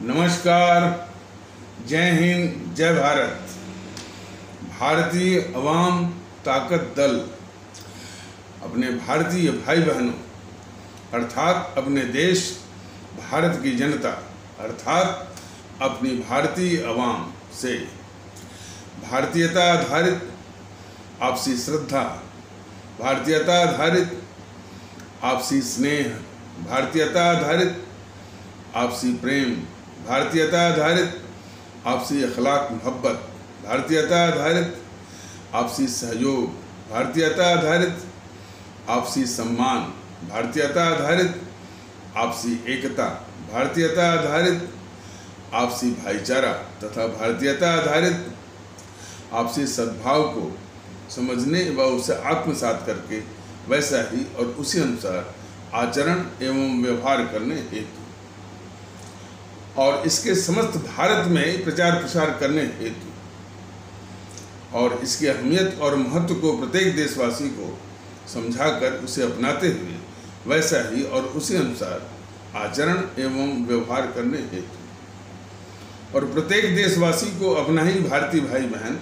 नमस्कार, जय हिंद, जय भारत। भारतीय अवाम ताकत दल अपने भारतीय भाई बहनों अर्थात अपने देश भारत की जनता अर्थात अपनी भारतीय अवाम से भारतीयता आधारित आपसी श्रद्धा, भारतीयता आधारित आपसी स्नेह, भारतीयता आधारित आपसी प्रेम, भारतीयता आधारित आपसी अखलाक मोहब्बत, भारतीयता आधारित आपसी सहयोग, भारतीयता आधारित आपसी सम्मान, भारतीयता आधारित आपसी एकता, भारतीयता आधारित आपसी भाईचारा तथा भारतीयता आधारित आपसी सद्भाव को समझने व उसे आत्मसात करके वैसा ही और उसी अनुसार आचरण एवं व्यवहार करने हेतु और इसके समस्त भारत में प्रचार प्रसार करने हेतु और इसकी अहमियत और महत्व को प्रत्येक देशवासी को समझाकर उसे अपनाते हुए वैसा ही और उसी अनुसार आचरण एवं व्यवहार करने हेतु और प्रत्येक देशवासी को अपना ही भारतीय भाई बहन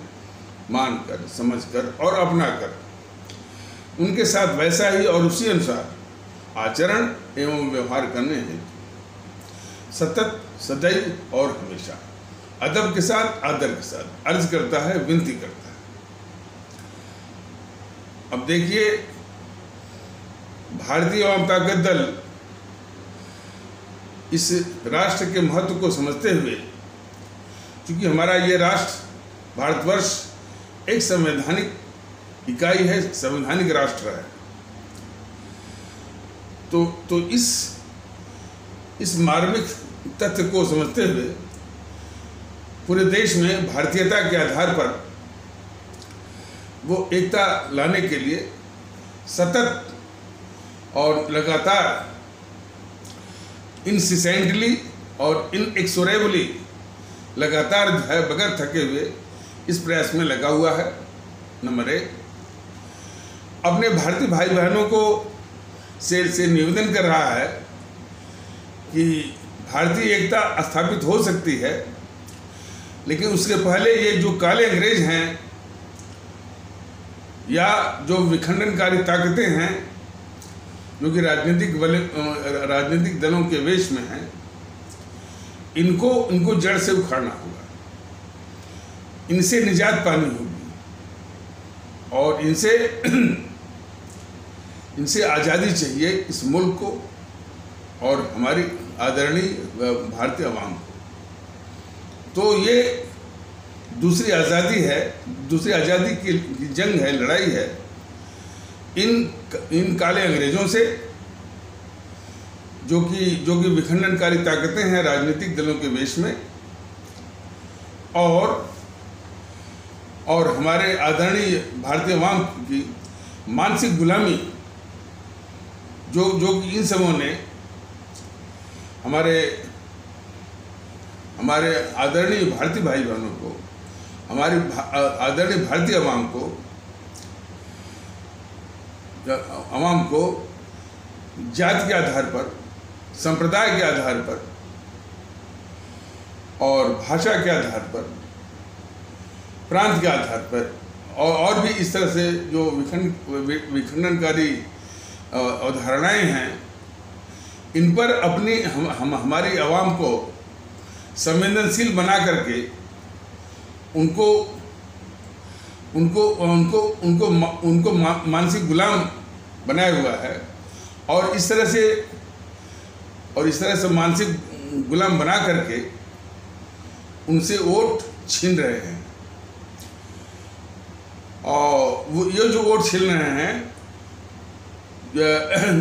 मानकर, समझकर और अपनाकर उनके साथ वैसा ही और उसी अनुसार आचरण एवं व्यवहार करने हेतु सतत, सदैव और हमेशा अदब के साथ, आदर के साथ अर्ज करता है, विनती करता है। अब देखिए, भारतीय अवाम ताकत दल इस राष्ट्र के महत्व को समझते हुए, क्योंकि हमारा ये राष्ट्र भारतवर्ष एक संवैधानिक इकाई है, संवैधानिक राष्ट्र है, तो इस मार्मिक तथ्य को समझते हुए पूरे देश में भारतीयता के आधार पर वो एकता लाने के लिए सतत और लगातार इंसिसेंटली और इनएक्सोरेबली लगातार जो है बगैर थके हुए इस प्रयास में लगा हुआ है। नंबर 1, अपने भारतीय भाई बहनों को से निवेदन कर रहा है कि भारतीय एकता स्थापित हो सकती है, लेकिन उसके पहले ये जो काले अंग्रेज हैं या जो विखंडनकारी ताकतें हैं जो कि राजनीतिक दलों के वेश में हैं, इनको जड़ से उखाड़ना होगा, इनसे निजात पानी होगी और इनसे आज़ादी चाहिए इस मुल्क को और हमारी आदरणीय भारतीय अवाम को। तो ये दूसरी आज़ादी है, दूसरी आज़ादी की जंग है, लड़ाई है इन काले अंग्रेज़ों से जो कि विखंडनकारी ताकतें हैं राजनीतिक दलों के वेश में और हमारे आदरणीय भारतीय अवाम की मानसिक गुलामी जो कि इन सबों ने हमारे आदरणीय भारतीय भाई बहनों को, हमारी आदरणीय भारतीय अवाम को जाति के आधार पर, संप्रदाय के आधार पर और भाषा के आधार पर, प्रांत के आधार पर और भी इस तरह से जो विखंडनकारी अवधारणाएं हैं, इन पर अपनी हमारी आवाम को संवेदनशील बना करके उनको मानसिक गुलाम बनाया हुआ है और इस तरह से मानसिक गुलाम बना करके उनसे वोट छीन रहे हैं। और वो ये जो वोट छीन रहे हैं,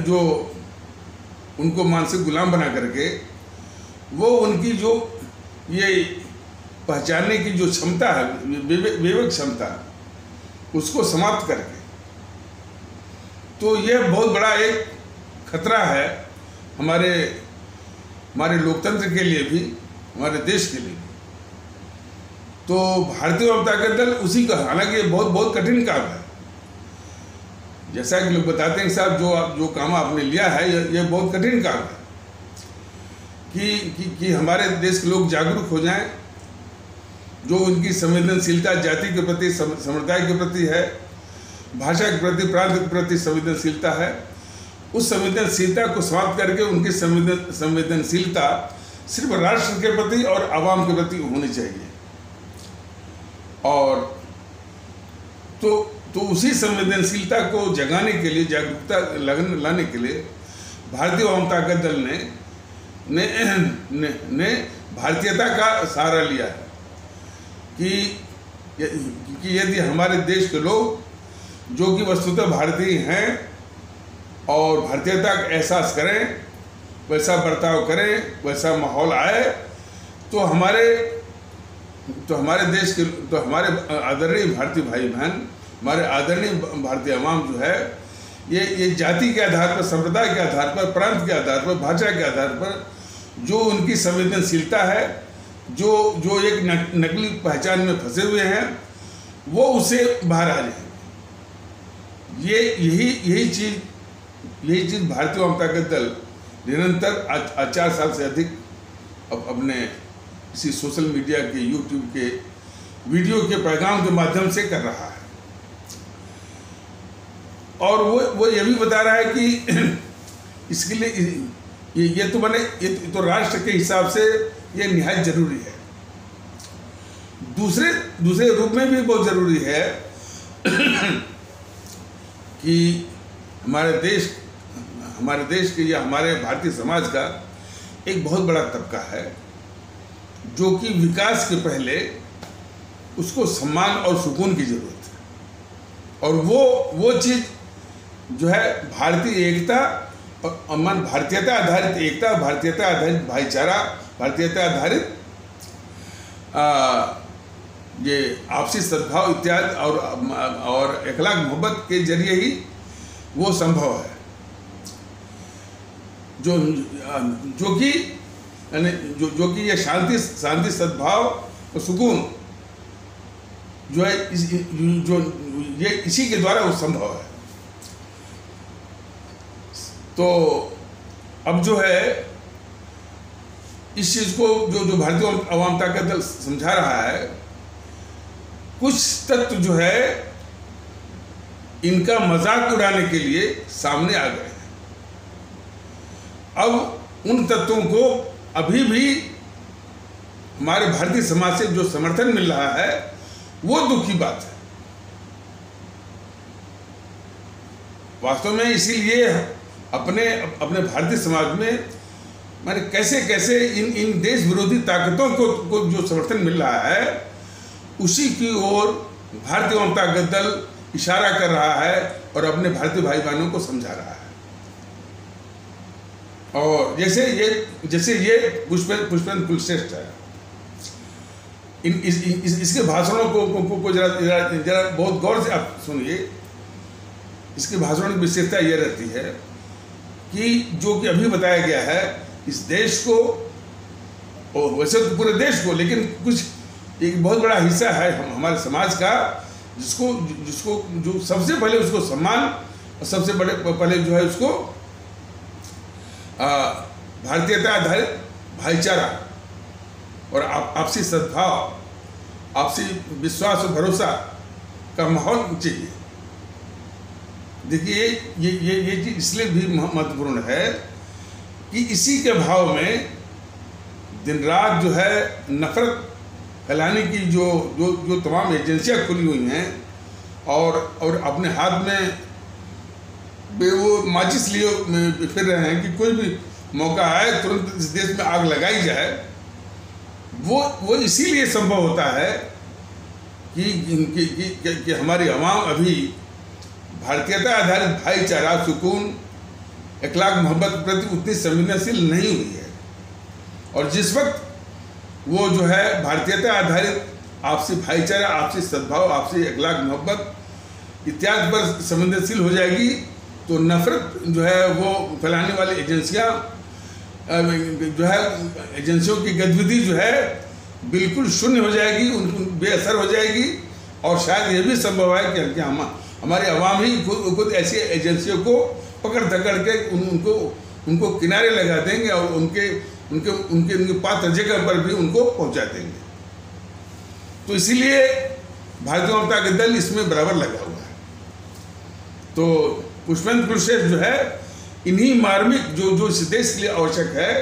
जो उनको मानसिक गुलाम बना करके वो उनकी जो ये पहचानने की जो क्षमता है, विवेक क्षमता, उसको समाप्त करके, तो यह बहुत बड़ा एक खतरा है हमारे लोकतंत्र के लिए भी, हमारे देश के लिए भी। तो भारतीय अवाम ताकत दल उसी का, हालांकि ये बहुत कठिन काम है, जैसा कि लोग बताते हैं कि साहब जो काम आपने लिया है ये बहुत कठिन काम है, कि हमारे देश के लोग जागरूक हो जाएं, जो उनकी संवेदनशीलता जाति के प्रति, समुदाय के प्रति है, भाषा के प्रति, प्रांत के प्रति संवेदनशीलता है, उस संवेदनशीलता को समाप्त करके उनकी संवेदनशीलता सिर्फ राष्ट्र के प्रति और आवाम के प्रति होनी चाहिए। और तो उसी संवेदनशीलता को जगाने के लिए, जागरूकता लाने के लिए भारतीय अवाम ताकत दल ने भारतीयता का सहारा लिया है कि यदि हमारे देश के लोग जो कि वस्तुतः भारतीय हैं और भारतीयता का एहसास करें, वैसा बर्ताव करें, वैसा माहौल आए, तो हमारे देश के, तो हमारे आदरणीय भारतीय भाई बहन, हमारे आदरणीय भारतीय अवाम जो है, ये जाति के आधार पर, संप्रदाय के आधार पर, प्रांत के आधार पर, भाषा के आधार पर जो उनकी संवेदनशीलता है, जो एक नकली पहचान में फंसे हुए हैं, वो उससे बाहर आ जाए। यही चीज़ भारतीय अवाम ताकत दल निरंतर 4 साल से अधिक अपने इसी सोशल मीडिया के, यूट्यूब के वीडियो के पैगाम के माध्यम से कर रहा है। और वो ये भी बता रहा है कि इसके लिए ये तो राष्ट्र के हिसाब से ये निहायत जरूरी है। दूसरे रूप में भी बहुत जरूरी है कि हमारे देश के या हमारे भारतीय समाज का एक बहुत बड़ा तबका है जो कि विकास के पहले उसको सम्मान और सुकून की जरूरत है। और वो चीज़ जो है भारतीय एकता और भारतीयता आधारित एकता, भारतीयता आधारित भाईचारा, भारतीयता आधारित ये आपसी सद्भाव इत्यादि और अखलाक मोहब्बत के जरिए ही वो संभव है, जो कि ये शांति सद्भाव और सुकून जो है ये इसी के द्वारा वो संभव है। तो अब जो है इस चीज़ को जो भारतीय अवाम ताकत दल समझा रहा है, कुछ तत्व जो है इनका मजाक उड़ाने के लिए सामने आ गए हैं। अब उन तत्वों को अभी भी हमारे भारतीय समाज से जो समर्थन मिल रहा है वो दुख की बात है। वास्तव में इसीलिए अपने भारतीय समाज में माने कैसे इन देश विरोधी ताकतों को जो समर्थन मिल रहा है उसी की ओर भारतीय अवाम ताकत दल इशारा कर रहा है और अपने भारतीय भाई बहनों को समझा रहा है। और जैसे ये पुष्पेंद्र कुलश्रेष्ठ है, इसके भाषणों को जरा बहुत गौर से आप सुनिए। इसके भाषणों की विशेषता ये रहती है कि जो कि अभी बताया गया है, इस देश को और वैसे तो पूरे देश को, लेकिन कुछ एक बहुत बड़ा हिस्सा है हमारे समाज का जिसको जो सबसे पहले उसको सम्मान और सबसे पहले जो है उसको भारतीयता आधारित भाईचारा और आपसी सद्भाव, आपसी विश्वास और भरोसा का माहौल चाहिए। देखिए ये चीज़ इसलिए भी महत्वपूर्ण है कि इसी के भाव में दिन रात जो है नफरत फैलाने की जो तमाम एजेंसियां खुली हुई हैं और अपने हाथ में वो माचिस लिए फिर रहे हैं कि कोई भी मौका आए तुरंत इस देश में आग लगाई जाए, वो इसीलिए संभव होता है कि हमारी आवाम अभी भारतीयता आधारित भाईचारा, सुकून, अखलाक मोहब्बत के प्रति उतनी संवेदनशील नहीं हुई है। और जिस वक्त वो जो है भारतीयता आधारित आपसी भाईचारा, आपसी सद्भाव, आपसी अखलाक मोहब्बत इत्यादि पर संवेदनशील हो जाएगी तो नफरत जो है वो फैलाने वाली एजेंसियां जो है एजेंसियों की गतिविधि जो है बिल्कुल शून्य हो जाएगी, उन बेअसर हो जाएगी। और शायद ये भी संभव है कि हमारे अवाम ही खुद ऐसी एजेंसियों को पकड़ के उनको किनारे लगा देंगे और उनके उनके उनके पात्र जगह पर भी उनको पहुंचा देंगे। तो इसीलिए भारतीय जनता का दल इसमें बराबर लगा हुआ है। तो पुष्पेंद्र कुलश्रेष्ठ जो है इन्हीं मार्मिक जो इस देश के लिए आवश्यक है,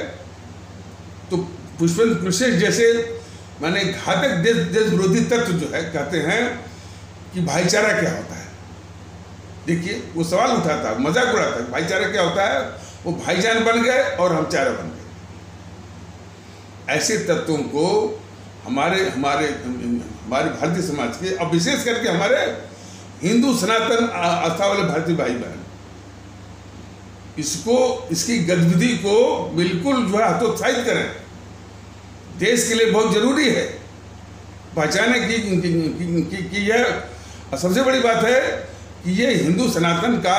तो पुष्पेंद्र कुलश्रेष्ठ जैसे माने घातक देश विरोधी तत्व जो है कहते हैं कि भाईचारा क्या होता है। देखिए वो सवाल उठा था, मजाक उड़ा था, भाईचारा क्या होता है, वो भाईजान बन गए और हम चारा बन गए। ऐसे तत्वों को हमारे भारतीय समाज के, अब विशेष करके हमारे हिंदू सनातन आस्था वाले भारतीय भाई बहन इसकी गतिविधि को बिल्कुल जो है हतोत्साहित करें। देश के लिए बहुत जरूरी है पहचाने की यह सबसे बड़ी बात है कि ये हिंदू सनातन का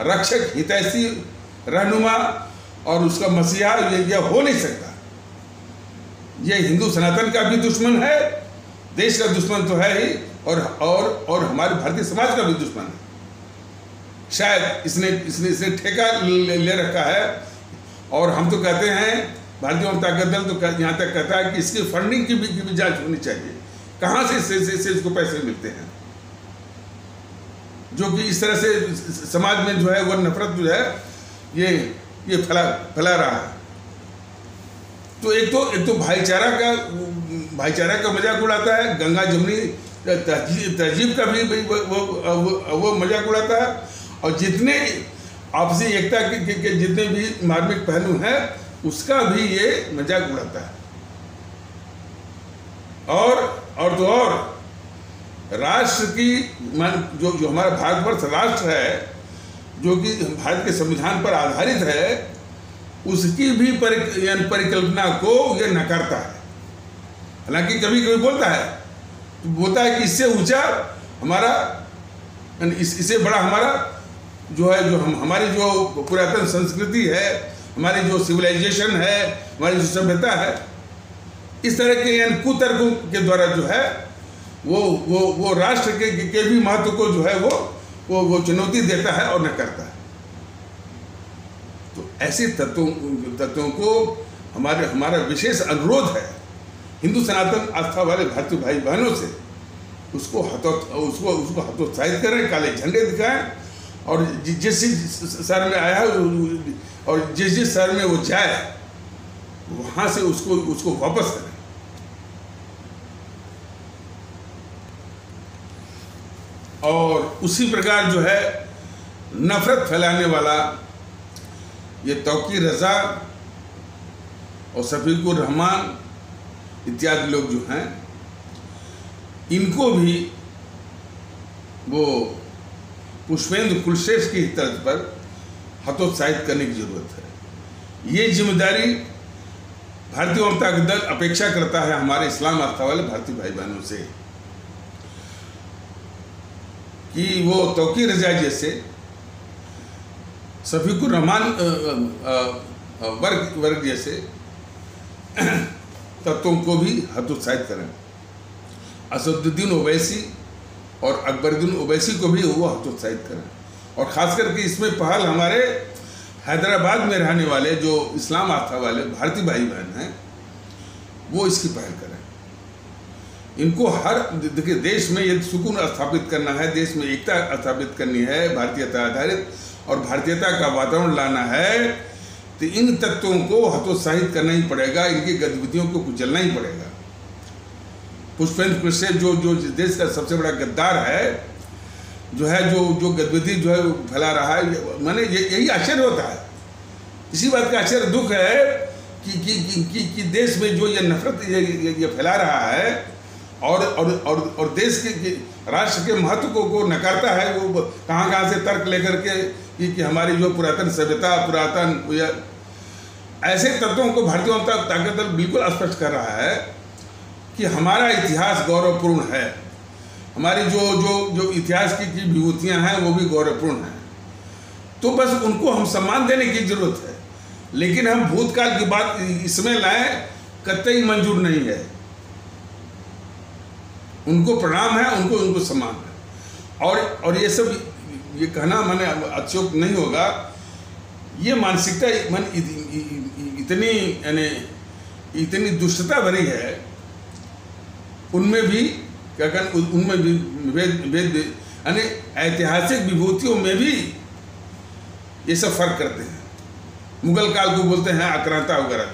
रक्षक, हितैषी, रहनुमा और उसका मसीहा यह हो नहीं सकता। ये हिंदू सनातन का भी दुश्मन है, देश का दुश्मन तो है ही, और हमारे भारतीय समाज का भी दुश्मन है। शायद इसने ठेका ले रखा है। और हम तो कहते हैं, भारतीय जनता दल तो यहाँ तक कहता है कि इसकी फंडिंग की भी जांच होनी चाहिए, कहाँ से इसको पैसे मिलते हैं, जो कि इस तरह से समाज में जो है वो नफरत जो है ये फैला रहा है। तो एक तो भाईचारा का मजाक उड़ाता है, गंगा जमुनी तहजीब का भी वो मजाक उड़ाता है, और जितने आपसी एकता के जितने भी मार्मिक पहलू हैं उसका भी ये मजाक उड़ाता है। और राष्ट्र की जो हमारा भारतवर्ष राष्ट्र है, जो कि भारत के संविधान पर आधारित है, उसकी भी परिकल्पना को ये नकारता है। हालांकि कभी कभी बोलता है कि इससे ऊंचा हमारा, इससे बड़ा हमारा जो है, हमारी जो पुरातन संस्कृति है, हमारी जो सिविलाइजेशन है, हमारी जो सभ्यता है, इस तरह के कुतर्कों के द्वारा जो है वो राष्ट्र के भी महत्व को जो है वो चुनौती देता है और नकारता है। तो ऐसे तत्वों को हमारा विशेष अनुरोध है हिंदू सनातन आस्था वाले भारतीय भाई बहनों से, उसको हतोत्साहित करें, काले झंडे दिखाएं, और जिस शहर में आया है और जिस शहर में वो जाए वहां से उसको वापस करें। और उसी प्रकार जो है नफरत फैलाने वाला ये तौकीर रजा और शफीकुर रहमान इत्यादि लोग जो हैं, इनको भी वो पुष्पेंद्र कुलश्रेष्ठ की तर्ज पर हतोत्साहित करने की जरूरत है। ये जिम्मेदारी भारतीय जनता दल अपेक्षा करता है हमारे इस्लाम आस्था वाले भारतीय भाई बहनों से कि वो तौकीर रजा जैसे, शफीकुर रहमान वर्ग जैसे तत्वों को भी हतोत्साहित करें। असदुद्दीन ओवैसी और अकबरुद्दीन ओवैसी को भी वो हतोत्साहित करें। और ख़ास करके इसमें पहल हमारे हैदराबाद में रहने वाले जो इस्लाम आस्था वाले भारतीय भाई बहन हैं, वो इसकी पहल करें। इनको देखिए, देश में ये सुकून स्थापित करना है, देश में एकता स्थापित करनी है, भारतीयता आधारित और भारतीयता का वातावरण लाना है, तो इन तत्वों को हतोत्साहित करना ही पड़ेगा, इनकी गतिविधियों को कुचलना ही पड़ेगा। पुष्पेंद्र कुलश्रेष्ठ जो देश का सबसे बड़ा गद्दार है, जो गतिविधि जो है फैला रहा है, माने यही आश्चर्य होता है। इसी बात का आश्चर्य दुख है कि देश में जो ये नफरत ये फैला रहा है और देश के राष्ट्र के महत्व को नकारता है। वो कहाँ से तर्क लेकर के कि हमारी जो पुरातन सभ्यता, ऐसे तत्वों को भारतीय जनता ताकत दल बिल्कुल स्पष्ट कर रहा है कि हमारा इतिहास गौरवपूर्ण है, हमारी जो इतिहास की विभूतियाँ हैं वो भी गौरवपूर्ण हैं। तो बस उनको हम सम्मान देने की जरूरत है, लेकिन हम भूतकाल की बात इसमें लाएं कतई मंजूर नहीं है। उनको प्रणाम है, उनको सम्मान है। और ये सब ये कहना मैंने अतिशयोक्ति नहीं होगा, ये मानसिकता इतनी यानी इतनी दुष्टता भरी है, उनमें भी क्या कहना, उनमें भी वेद यानी ऐतिहासिक विभूतियों में भी ये सब फर्क करते हैं। मुगल काल को बोलते हैं आक्रांता वगैरह।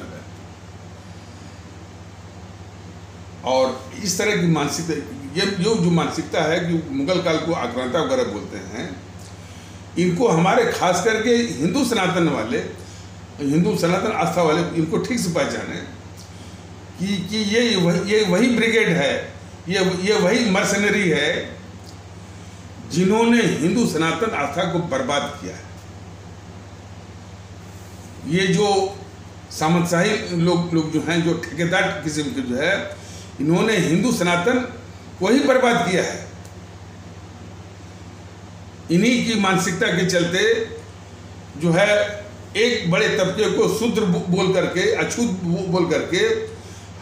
और इस तरह की मानसिकता, ये जो मानसिकता है कि मुगल काल को आक्रांता वगैरह बोलते हैं, इनको हमारे खास करके हिंदू सनातन वाले, हिंदू सनातन आस्था वाले इनको ठीक से पहचाने कि ये वही ब्रिगेड है, ये वही मर्सनरी है जिन्होंने हिंदू सनातन आस्था को बर्बाद किया है। ये जो सामंतशाही लोग जो हैं, जो ठेकेदार किस्म के जो है, इन्होंने हिंदू सनातन को ही बर्बाद किया है। इन्हीं की मानसिकता के चलते जो है एक बड़े तबके को शूद्र बोल करके, अछूत बोल करके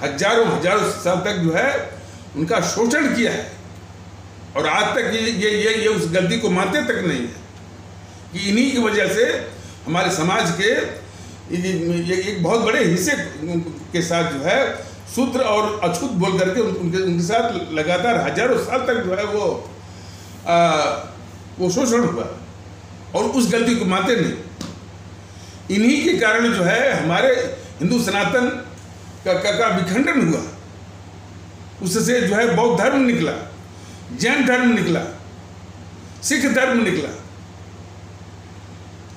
हजारों साल तक जो है उनका शोषण किया है। और आज तक ये उस गलती को मानते तक नहीं है कि इन्हीं की वजह से हमारे समाज के एक बहुत बड़े हिस्से के साथ जो है शूद्र और अछूत बोल करके उनके साथ लगातार हजारों साल तक जो है वो शोषण हुआ, और उस गलती को मानते नहीं। इन्हीं के कारण जो है हमारे हिंदू सनातन का विखंडन हुआ। उससे जो है बौद्ध धर्म निकला, जैन धर्म निकला, सिख धर्म निकला।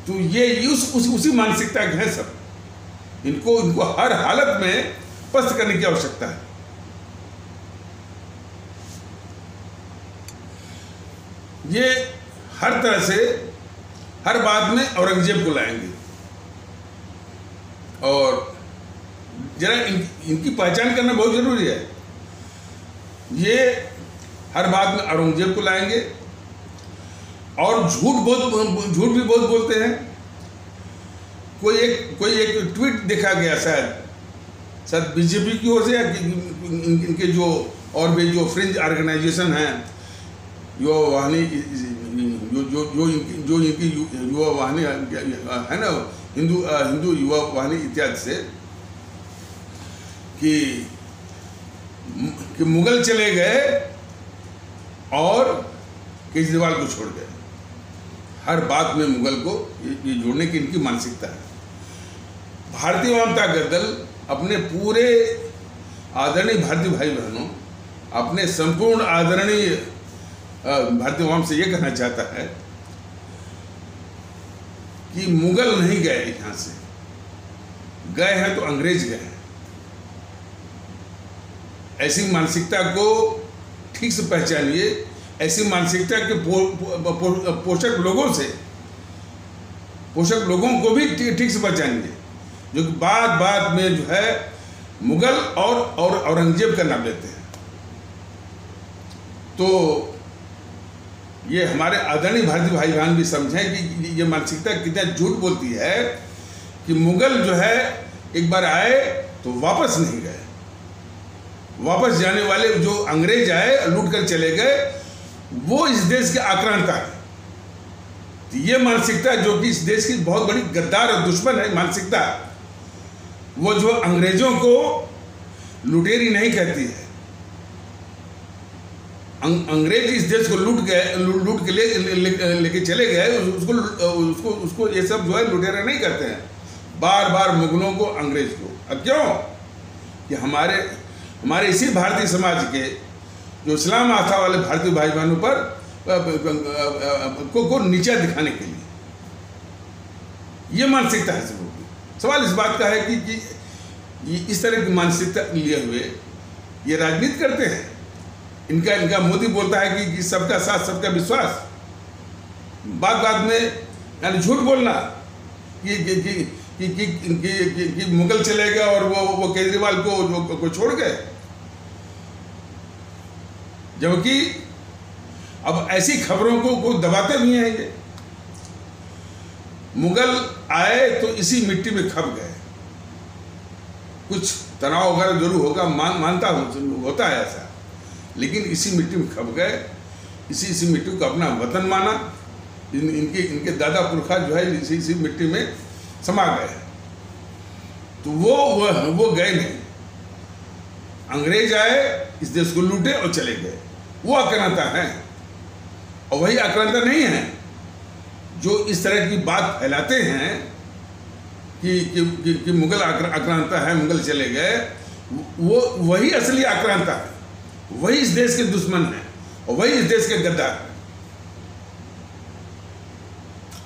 तो ये उसी मानसिकता के हैं सब। इनको हर हालत में पस्त करने की आवश्यकता है। ये हर तरह से हर बात में औरंगजेब को लाएंगे, और जरा इनकी पहचान करना बहुत जरूरी है। ये हर बात में औरंगजेब को लाएंगे, और झूठ भी बहुत बोलते हैं। कोई एक ट्वीट देखा गया शायद बीजेपी की ओर से, या इनके जो और भी जो फ्रिंज ऑर्गेनाइजेशन हैं, युवा वाहिनी, जो इनकी युवा वाहिनी है ना, हिंदू युवा वाहिनी इत्यादि से, कि मुगल चले गए और केजरीवाल को छोड़ गए। हर बात में मुगल को ये जोड़ने की इनकी मानसिकता है। भारतीय आवाम ताकत दल अपने पूरे आदरणीय भारतीय भाई बहनों, अपने संपूर्ण आदरणीय भारतीय आवाम से ये कहना चाहता है कि मुगल नहीं गए यहाँ से, गए हैं तो अंग्रेज गए हैं। ऐसी मानसिकता को ठीक से पहचानिए। ऐसी मानसिकता के पोषक लोगों को भी ठीक से पहचानिए, जो कि बात में जो है मुगल और औरंगजेब का नाम लेते हैं। तो ये हमारे आदरणीय भारतीय भाई बहन भी समझें कि ये मानसिकता कितना झूठ बोलती है कि मुगल जो है एक बार आए तो वापस नहीं गए। वापस जाने वाले जो अंग्रेज आए, लूट कर चले गए, वो इस देश के आक्रांता है। तो ये मानसिकता जो कि इस देश की बहुत बड़ी गद्दार और दुश्मन है मानसिकता, वो जो अंग्रेजों को लुटेरी नहीं कहती है। अंग्रेज इस देश को लूट के लेके चले गए, उसको ये सब जो है लुटेरा नहीं कहते हैं। बार मुगलों को, अंग्रेज को। अब क्यों? कि हमारे इसी भारतीय समाज के जो इस्लाम आस्था वाले भारतीय भाई बहनों पर को नीचा दिखाने के लिए ये मानसिकता है सबों की। सवाल इस बात का है कि इस तरह की मानसिकता लिए हुए ये राजनीति करते हैं। इनका मोदी बोलता है कि सबका साथ सबका विश्वास। बात में यानी झूठ बोलना कि मुगल चले गए और वो केजरीवाल को छोड़ गए, जबकि अब ऐसी खबरों को दबाते भी हैं। ये मुगल आए तो इसी मिट्टी में खप गए। कुछ तनाव वगैरह जरूर होगा, मानता होता है ऐसा, लेकिन इसी मिट्टी में खप गए। इसी मिट्टी को अपना वतन माना। इनके दादा पुरखा जो है इसी मिट्टी में समा गए। तो वो गए नहीं। अंग्रेज आए, इस देश को लूटे और चले गए। वो आक्रांता है। और वही आक्रांता नहीं है जो इस तरह की बात फैलाते हैं कि मुगल आक्रांता है, मुगल चले गए। वो वही असली आक्रांता है, वही इस देश के दुश्मन है और वही इस देश के गद्दार है।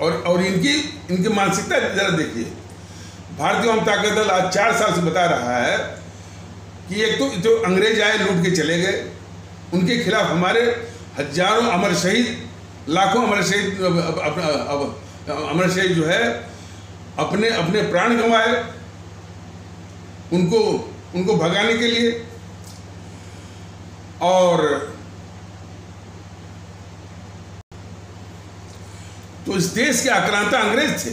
और इनकी मानसिकता जरा देखिए। भारतीय आवाम ताकत दल आज 4 साल से बता रहा है कि एक तो जो अंग्रेज आए लूट के चले गए, उनके खिलाफ हमारे हजारों अमर शहीद, लाखों अमर शहीद, अमर शहीद जो है अपने अपने प्राण गंवाए उनको भगाने के लिए। और तो इस देश के आक्रांता अंग्रेज थे।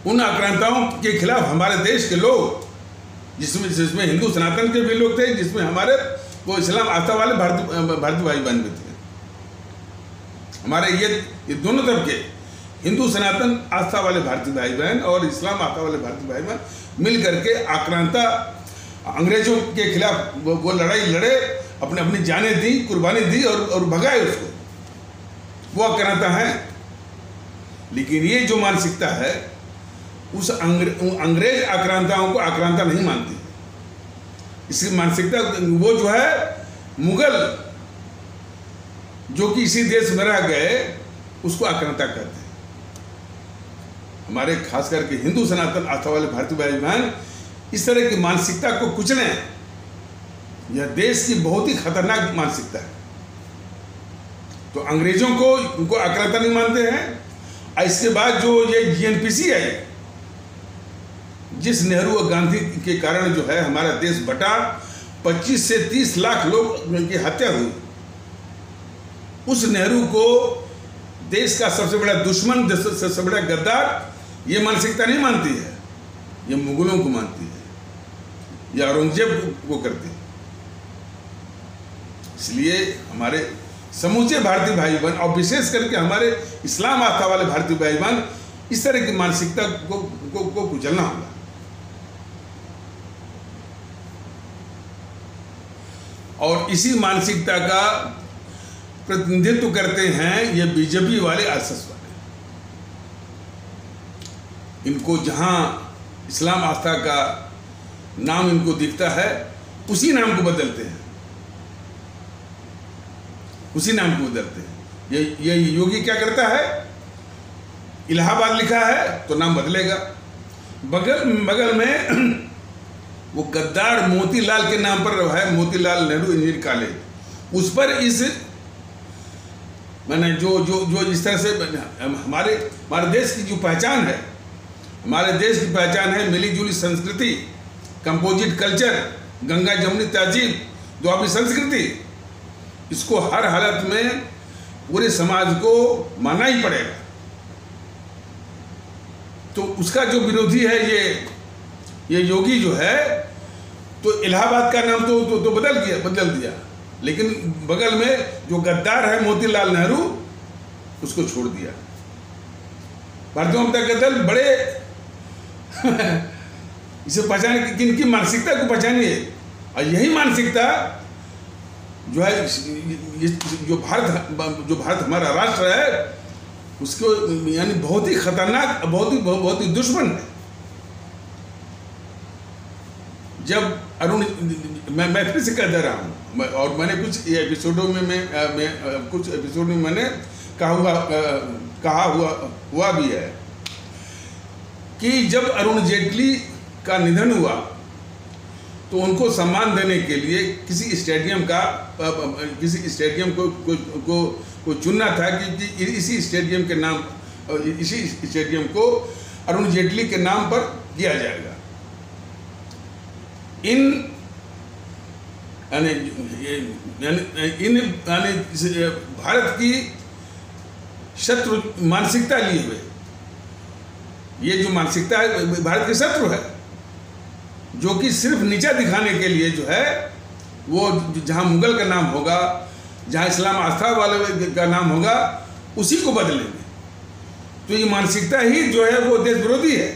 उन आक्रांताओं के खिलाफ हमारे देश के लोग, जिसमें हिंदू सनातन के भी लोग थे, जिसमें हमारे वो इस्लाम आस्था वाले भारतीय भाई बहन भी थे। हमारे ये दोनों तरफ के हिंदू सनातन आस्था वाले भारतीय भाई बहन और इस्लाम आस्था वाले भारतीय भाई बहन मिल करके आक्रांता अंग्रेजों के खिलाफ वो लड़ाई लड़े, अपनी जानें दी, कुर्बानी दी और भगाए उसको। वो आक्रांता है। लेकिन ये जो मानसिकता है, उस अंग्रेज आक्रांताओं को आक्रांता नहीं मानती। इसकी मानसिकता वो जो है मुगल जो कि इसी देश में रह गए, उसको आक्रांता कहते हैं। हमारे खास करके हिंदू सनातन आस्था वाले भारतीय भाई बहन इस तरह की मानसिकता को कुचलें। यह देश की बहुत ही खतरनाक मानसिकता है। तो अंग्रेजों को उनको आक्रांता नहीं मानते हैं। इसके बाद जो ये जीएनपीसी आई, जिस नेहरू और गांधी के कारण जो है हमारा देश बटा, 25 से 30 लाख लोग की हत्या हुई। उस नेहरू को देश का सबसे बड़ा दुश्मन, सबसे बड़ा गद्दार, ये मानसिकता नहीं मानती है। ये मुगलों को मानती है, ये औरंगजेब को करती है। इसलिए हमारे समूचे भारतीय भाई बहन और विशेष करके हमारे इस्लाम आस्था वाले भारतीय भाई बहन इस तरह की मानसिकता को कुचलना होगा। और इसी मानसिकता का प्रतिनिधित्व करते हैं ये बीजेपी वाले, आरएसएस वाले। इनको जहां इस्लाम आस्था का नाम इनको दिखता है, उसी नाम को बदलते हैं, उसी नाम को बदलते हैं। ये योगी क्या करता है, इलाहाबाद लिखा है तो नाम बदलेगा। बगल में वो गद्दार मोतीलाल के नाम पर है, मोतीलाल नेहरू इंजीनियरिंग कॉलेज, उस पर इस मैंने जो इस तरह से हमारे देश की जो पहचान है, हमारे देश की पहचान है मिली जुली संस्कृति, कंपोजिट कल्चर, गंगा जमुनी तहजीब, दुआबी संस्कृति। इसको हर हालत में पूरे समाज को मानना ही पड़ेगा। तो उसका जो विरोधी है ये योगी जो है, तो इलाहाबाद का नाम तो बदल दिया, लेकिन बगल में जो गद्दार है मोतीलाल नेहरू, उसको छोड़ दिया। भारतीय जनता दल बड़े इसे पहचान, किनकी मानसिकता को पहचानिए। और यही मानसिकता जो है, जो भारत हमारा राष्ट्र है, उसको यानी बहुत ही खतरनाक, बहुत ही दुश्मन है। जब मैं फिर से कह दे रहा हूँ, और मैंने कुछ एपिसोडों में कुछ एपिसोड में मैंने कहा हुआ भी है कि जब अरुण जेटली का निधन हुआ तो उनको सम्मान देने के लिए किसी स्टेडियम को चुनना था कि इसी स्टेडियम के नाम, इसी स्टेडियम को अरुण जेटली के नाम पर किया जाएगा। भारत की शत्रु मानसिकता लिए हुए, ये जो मानसिकता है भारत के शत्रु है, जो कि सिर्फ नीचा दिखाने के लिए जो है, वो जहां मुगल का नाम होगा, जहां इस्लाम आस्था वाले का नाम होगा, उसी को बदलेंगे। तो ये मानसिकता ही जो है वो देश विरोधी है।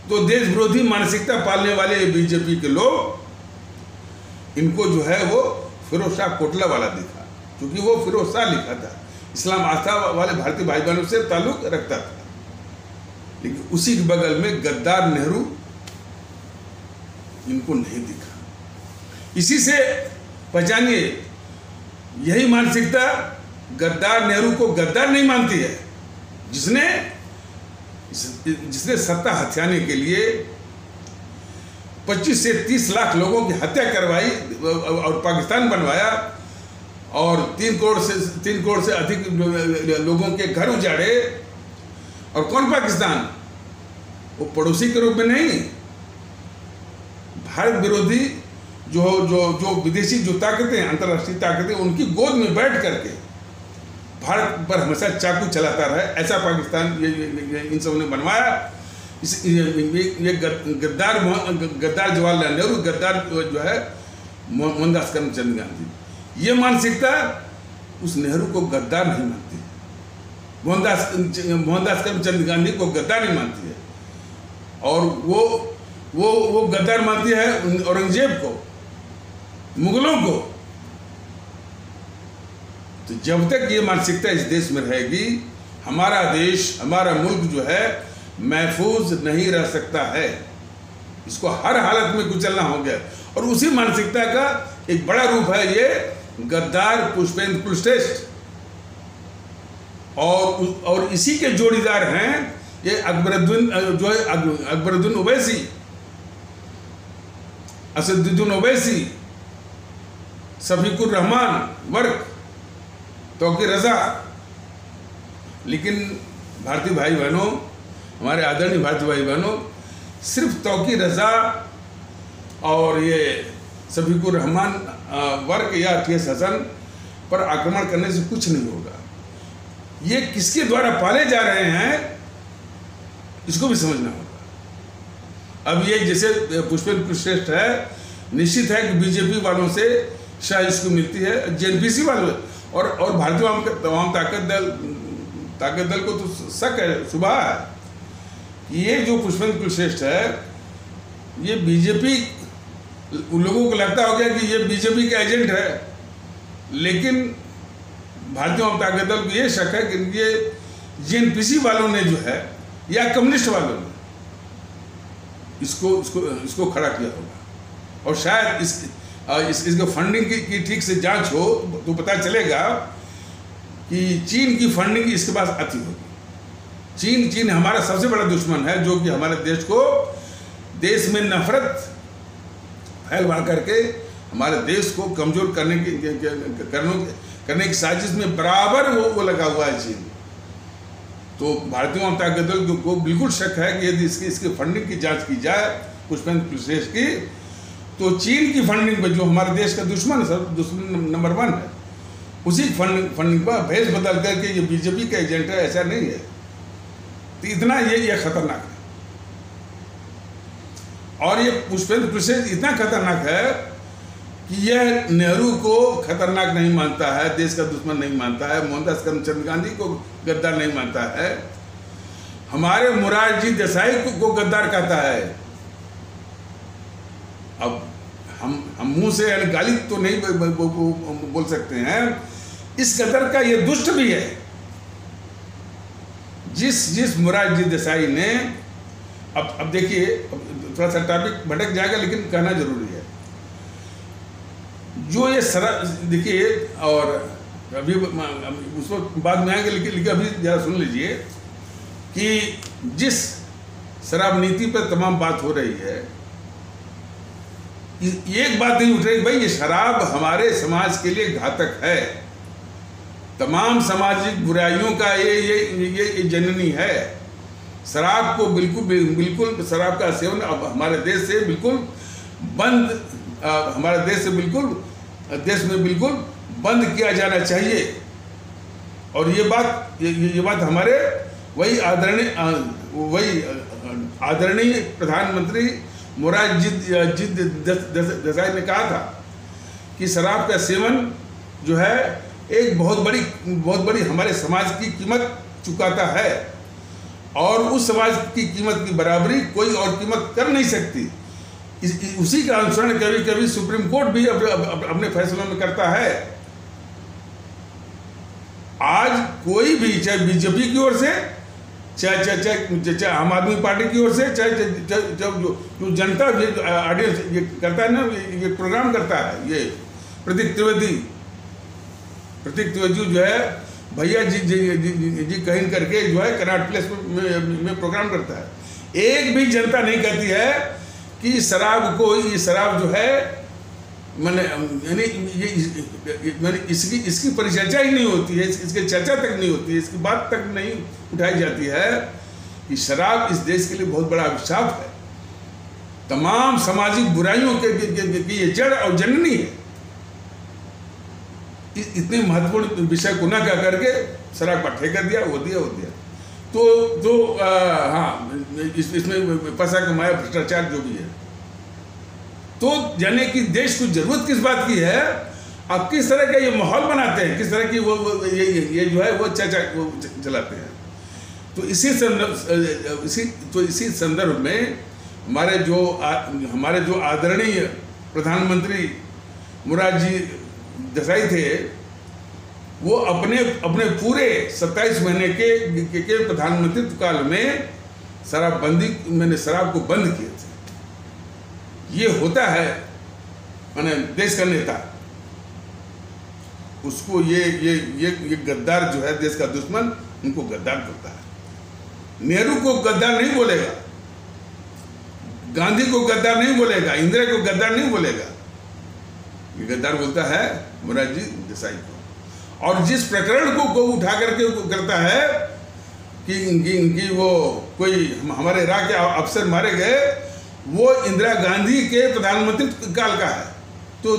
तो देश विरोधी मानसिकता पालने वाले बीजेपी के लोग इनको जो है वो फिरोज शाह कोटला वाला दिखा, क्योंकि वो फिरोज शाह लिखा था, इस्लाम आस्था वाले भारतीय भाई बहनों से ताल्लुक रखता था। लेकिन उसी के बगल में गद्दार नेहरू इनको नहीं दिखा। इसी से पहचानिए, यही मानसिकता गद्दार नेहरू को गद्दार नहीं मानती है, जिसने सत्ता हथियाने के लिए 25 से 30 लाख लोगों की हत्या करवाई और पाकिस्तान बनवाया, और 3 करोड़ से अधिक लोगों के घर उजाड़े। और कौन पाकिस्तान? वो पड़ोसी के रूप में नहीं, भारत विरोधी जो विदेशी जो ताकतें, अंतर्राष्ट्रीय ताकतें, उनकी गोद में बैठ करके भारत पर हमेशा चाकू चलाता रहा, ऐसा पाकिस्तान ये इन सबों ने बनवाया। ये गद्दार जवाहरलाल नेहरू, गद्दार जो है मोहनदास करमचंद गांधी, ये मानसिकता उस नेहरू को गद्दार नहीं मानती, मोहनदास करमचंद गांधी को गद्दार नहीं मानती है, और वो गद्दार मानती है औरंगजेब को, मुगलों को। तो जब तक ये मानसिकता इस देश में रहेगी, हमारा देश, हमारा मुल्क जो है महफूज नहीं रह सकता है। इसको हर हालत में कुचलना हो गया, और उसी मानसिकता का एक बड़ा रूप है ये गद्दार पुष्पेंद्र कुलश्रेष्ठ, और इसी के जोड़ीदार हैं ये अकबरुद्दीन ओवैसी, असदुद्दीन ओवैसी, शफीकुर रहमान वर्क, तौकीर रजा। लेकिन भारतीय भाई बहनों, हमारे आदरणीय भारतीय भाई बहनों, सिर्फ तौकीर रजा और ये शफीकुर रहमान वर्क या टी.एस. हसन पर आक्रमण करने से कुछ नहीं होगा। ये किसके द्वारा पाले जा रहे हैं, इसको भी समझना होगा। अब ये जैसे पुष्पेंद्र कुलश्रेष्ठ है, निश्चित है कि बीजेपी वालों से शायद इसको मिलती है, जेएनपीसी वालों और भारतीय तमाम ताकत दल को तो शक है, सुबह है, ये जो पुष्पेंद्र कुलश्रेष्ठ है, ये बीजेपी, लोगों को लगता हो गया कि ये बीजेपी का एजेंट है, लेकिन भारतीय ताकत दल को ये शक है कि ये जेएनपीसी वालों ने जो है, या कम्युनिस्ट वालों ने इसको खड़ा किया होगा। और शायद इसके फंडिंग की ठीक से जांच हो तो पता चलेगा कि चीन की फंडिंग इसके पास आती होगी। चीन हमारा सबसे बड़ा दुश्मन है, जो कि हमारे देश में नफरत फैलवा करके हमारे देश को कमजोर करने की साजिश में बराबर वो लगा हुआ है चीन। तो भारतीय जनता दल को बिल्कुल शक है कि यदि इसकी फंडिंग की जांच की जाए पुष्पेंद्र कुलश्रेष्ठ की, तो चीन की फंडिंग में, जो हमारे देश का दुश्मन नंबर 1 है, उसी फंडिंग पर भेष बदल करके ये बीजेपी का एजेंट है, ऐसा नहीं है। तो इतना ये खतरनाक है। और ये पुष्पेंद्र कुलश्रेष्ठ इतना खतरनाक है कि यह नेहरू को खतरनाक नहीं मानता है, देश का दुश्मन नहीं मानता है, मोहनदास करमचंद गांधी को गद्दार नहीं मानता है, हमारे मोरारजी देसाई को गद्दार कहता है। अब हम मुंह से गाली तो नहीं बोल सकते हैं, इस कदर का ये दुष्ट भी है। जिस मोरारजी देसाई ने, अब देखिए, थोड़ा सा टॉपिक भटक जाएगा लेकिन कहना जरूरी है, जो ये देखिए, और अभी उस पर बाद में आएंगे, लेकिन अभी जरा सुन लीजिए कि जिस शराब नीति पर तमाम बात हो रही है, एक बात नहीं उठ रही, भाई ये शराब हमारे समाज के लिए घातक है, तमाम सामाजिक बुराइयों का ये जननी है। शराब को बिल्कुल शराब का सेवन अब हमारे देश से बिल्कुल बंद, हमारे देश में बिल्कुल बंद किया जाना चाहिए। और ये बात हमारे वही आदरणीय प्रधानमंत्री मोरारजी देसाई ने कहा था कि शराब का सेवन जो है एक बहुत बड़ी हमारे समाज की कीमत चुकाता है। और उस समाज की कीमत की बराबरी कोई और कीमत कर नहीं सकती। उसी का अनुसरण कभी कभी सुप्रीम कोर्ट भी अपने फैसलों में करता है। आज कोई भी, चाहे बीजेपी की ओर से, चाहे आम आदमी पार्टी की ओर से, चाहे जो जनता ऑडियंस ये करता है ना, ये प्रोग्राम करता है, ये प्रतीक त्रिवेदी जो है भैया जी कहीं करके जो है कनाट प्लेस में प्रोग्राम करता है। एक भी जनता नहीं कहती है कि शराब को, ये शराब जो है मैंने इसकी परिचर्चा ही नहीं होती है, इसकी चर्चा तक नहीं होती है, इसकी बात तक नहीं उठाई जाती है कि शराब इस देश के लिए बहुत बड़ा अभिशाप है, तमाम सामाजिक बुराइयों की ये जड़ और जननी है। इतने महत्वपूर्ण विषय को ना कह करके शराब का ठेका दिया, वो दिया। तो हाँ, इसमें पैसा कमाया, भ्रष्टाचार जो भी है। तो जाने की देश को जरूरत किस बात की है, आप किस तरह का ये माहौल बनाते हैं, किस तरह की ये जो है वो चर्चा चलाते हैं। तो इसी संदर्भ में हमारे जो आदरणीय प्रधानमंत्री मोरारजी देसाई थे, वो अपने पूरे 27 महीने के प्रधानमंत्रित्व काल में शराब को बंद किए थे। ये होता है माने देश का नेता, उसको ये गद्दार जो है, देश का दुश्मन, उनको गद्दार बोलता है। नेहरू को गद्दार नहीं बोलेगा, गांधी को गद्दार नहीं बोलेगा, इंदिरा को गद्दार नहीं बोलेगा, ये गद्दार बोलता है मोरारजी देसाई को। और जिस प्रकरण को उठा करके करता है कि वो कोई हमारे इराक के अफसर मारे गए, वो इंदिरा गांधी के प्रधानमंत्री काल का है। तो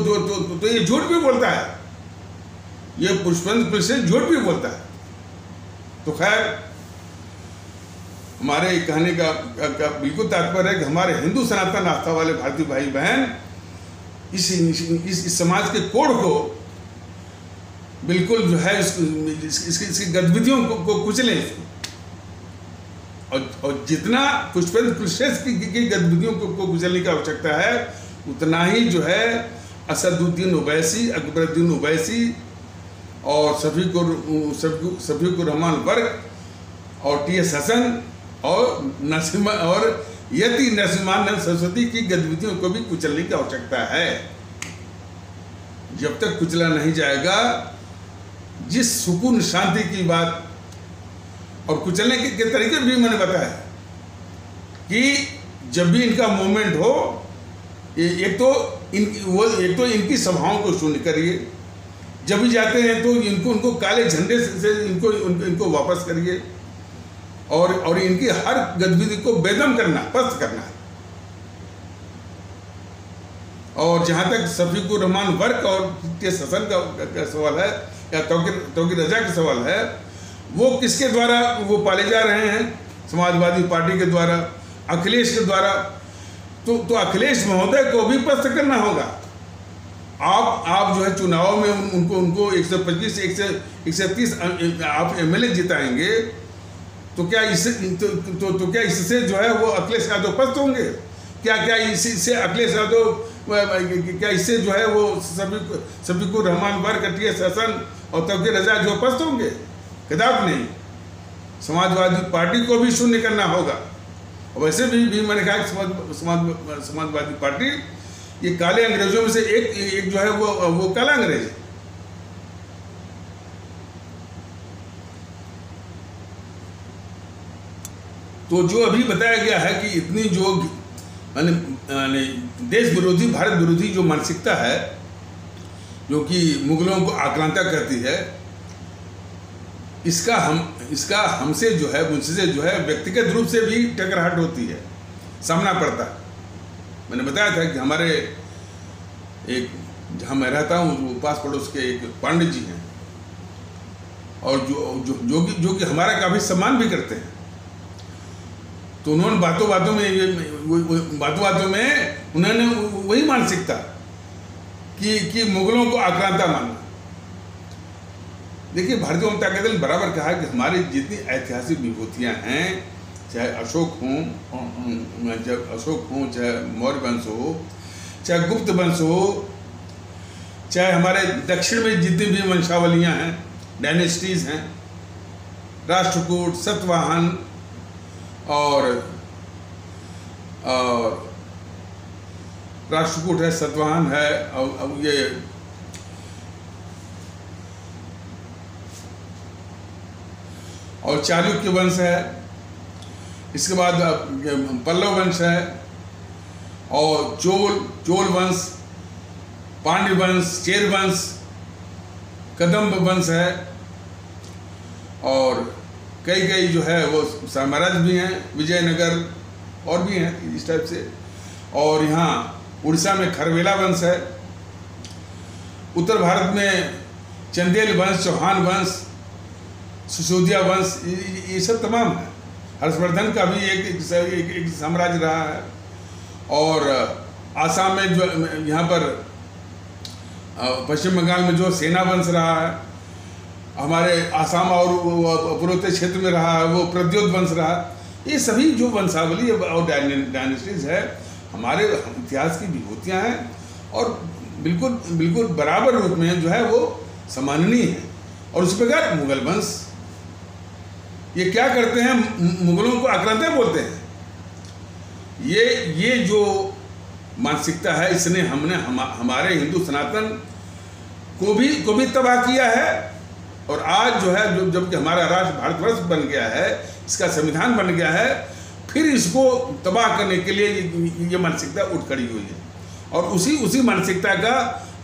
ये झूठ भी बोलता है, ये पुष्पेंद्र सिंह झूठ भी बोलता है। तो खैर, हमारे कहने का बिल्कुल तात्पर्य है कि हमारे हिंदू सनातन आस्था वाले भारतीय भाई बहन इस समाज के कोड को बिल्कुल जो है इसकी गतिविधियों को कुचलें, और जितना पुष्पेंद्र कुशरेश्वर की गतिविधियों को कुचलने की आवश्यकता है, उतना ही जो है असदुद्दीन ओवैसी, अकबरुद्दीन ओवैसी और शफीकुर रहमान वर्क और टी.एस. हसन और यति नरसिम्हानंद सरस्वती की गतिविधियों को भी कुचलने की आवश्यकता है। जब तक कुचला नहीं जाएगा, जिस सुकून शांति की बात और कुचलने के तरीके भी मैंने बताया कि जब भी इनका मूवमेंट हो, एक तो इनकी सभाओं को शून्य करिए, जब भी जाते हैं तो उनको काले झंडे से इनको वापस करिए, और इनकी हर गतिविधि को बेदम करना, पस्त करना है। और जहां तक शफीकुर रहमान वर्क और टी.एस. हसन का सवाल है, या तौकीर रजा का सवाल है, वो किसके द्वारा वो पाले जा रहे हैं? समाजवादी पार्टी के द्वारा, अखिलेश के द्वारा। तो अखिलेश महोदय को भी पस्त करना होगा। आप जो है चुनाव में उनको 125 से 130 आप एमएलए जिताएंगे, तो क्या इससे जो है वो अखिलेश यादव पस्त होंगे? क्या इससे अखिलेश यादव, क्या इससे जो है वो शफीकुर रहमान वर्क, टी.एस. हसन और तौकीर रजा जो पस्त होंगे? कदाप नहीं। समाजवादी पार्टी को भी शून्य करना होगा। और वैसे भी मैंने कहा कि समाजवादी पार्टी ये काले अंग्रेजों में से एक जो है वो काला अंग्रेज है। तो जो अभी बताया गया है कि इतनी जो माने देश विरोधी, भारत विरोधी जो मानसिकता है, जो कि मुगलों को आक्रांता करती है, इसका हमसे जो है, मुझसे जो है व्यक्तिगत रूप से भी टकराहट होती है, सामना पड़ता है। मैंने बताया था कि हमारे एक, जहाँ मैं रहता हूँ, वो पास पड़ोस के एक पांडे जी हैं, और जो कि हमारा काफ़ी सम्मान भी करते हैं। तो उन्होंने बातों बातों में उन्होंने वही मानसिकता कि मुगलों को आक्रांता मानना। देखिए, भारतीय जनता दल बराबर कहा कि हमारी जितनी ऐतिहासिक विभूतियाँ हैं चाहे अशोक हों, जब अशोक हों, चाहे मौर्य वंश हो, चाहे गुप्त वंश हो, चाहे हमारे दक्षिण में जितनी भी वंशावलियाँ हैं, डायनेस्टीज हैं, राष्ट्रकूट, सतवाहन और राष्ट्रकूट है, सतवाहन है, और ये और चालुक्य वंश है, इसके बाद पल्लव वंश है, और चोल वंश, पांड्य वंश, चेर वंश, कदम्ब वंश है, और कई जो है वो साम्राज्य भी हैं, विजयनगर और भी हैं इस टाइप से। और यहाँ उड़ीसा में खरवेला वंश है, उत्तर भारत में चंदेल वंश, चौहान वंश, सिसोदिया वंश, ये सब तमाम है। हर्षवर्धन का भी एक साम्राज्य रहा है। और आसाम में जो यहाँ पर पश्चिम बंगाल में जो सेना वंश रहा है, हमारे आसाम और पूर्वोत्तर क्षेत्र में रहा है वो प्रद्योत वंश रहा। ये सभी जो वंशावली और डायनेस्टीज है हमारे इतिहास की विभूतियाँ हैं और बिल्कुल बराबर रूप में जो है वो सम्माननीय है। और उसी प्रकार मुगल वंश ये क्या करते हैं, मुगलों को आक्रांता बोलते हैं। ये जो मानसिकता है इसने हमारे हिंदू सनातन को भी तबाह किया है। और आज जो है जबकि हमारा राष्ट्र भारतवर्ष बन गया है, इसका संविधान बन गया है, फिर इसको तबाह करने के लिए ये मानसिकता उठ खड़ी हुई है। और उसी मानसिकता का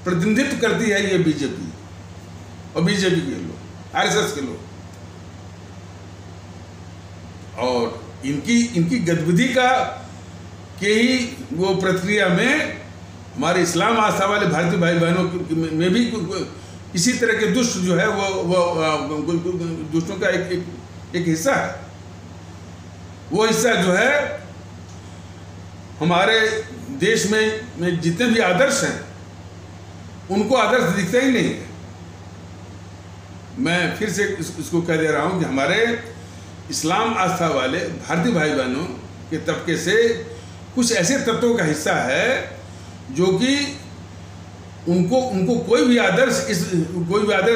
प्रतिनिधित्व करती है ये बीजेपी और बीजेपी के लोग, आरएसएस के लोग। और इनकी गतिविधि के ही वो प्रक्रिया में हमारे इस्लाम आस्था वाले भारतीय भाई बहनों में भी इसी तरह के दुष्ट जो है वो दुष्टों का एक हिस्सा है। वो हिस्सा जो है हमारे देश में जितने भी आदर्श हैं उनको आदर्श दिखता ही नहीं है। मैं फिर से इसको कह दे रहा हूँ कि हमारे इस्लाम आस्था वाले भारतीय भाई बहनों के तबके से कुछ ऐसे तत्वों का हिस्सा है जो कि उनको कोई भी आदर्श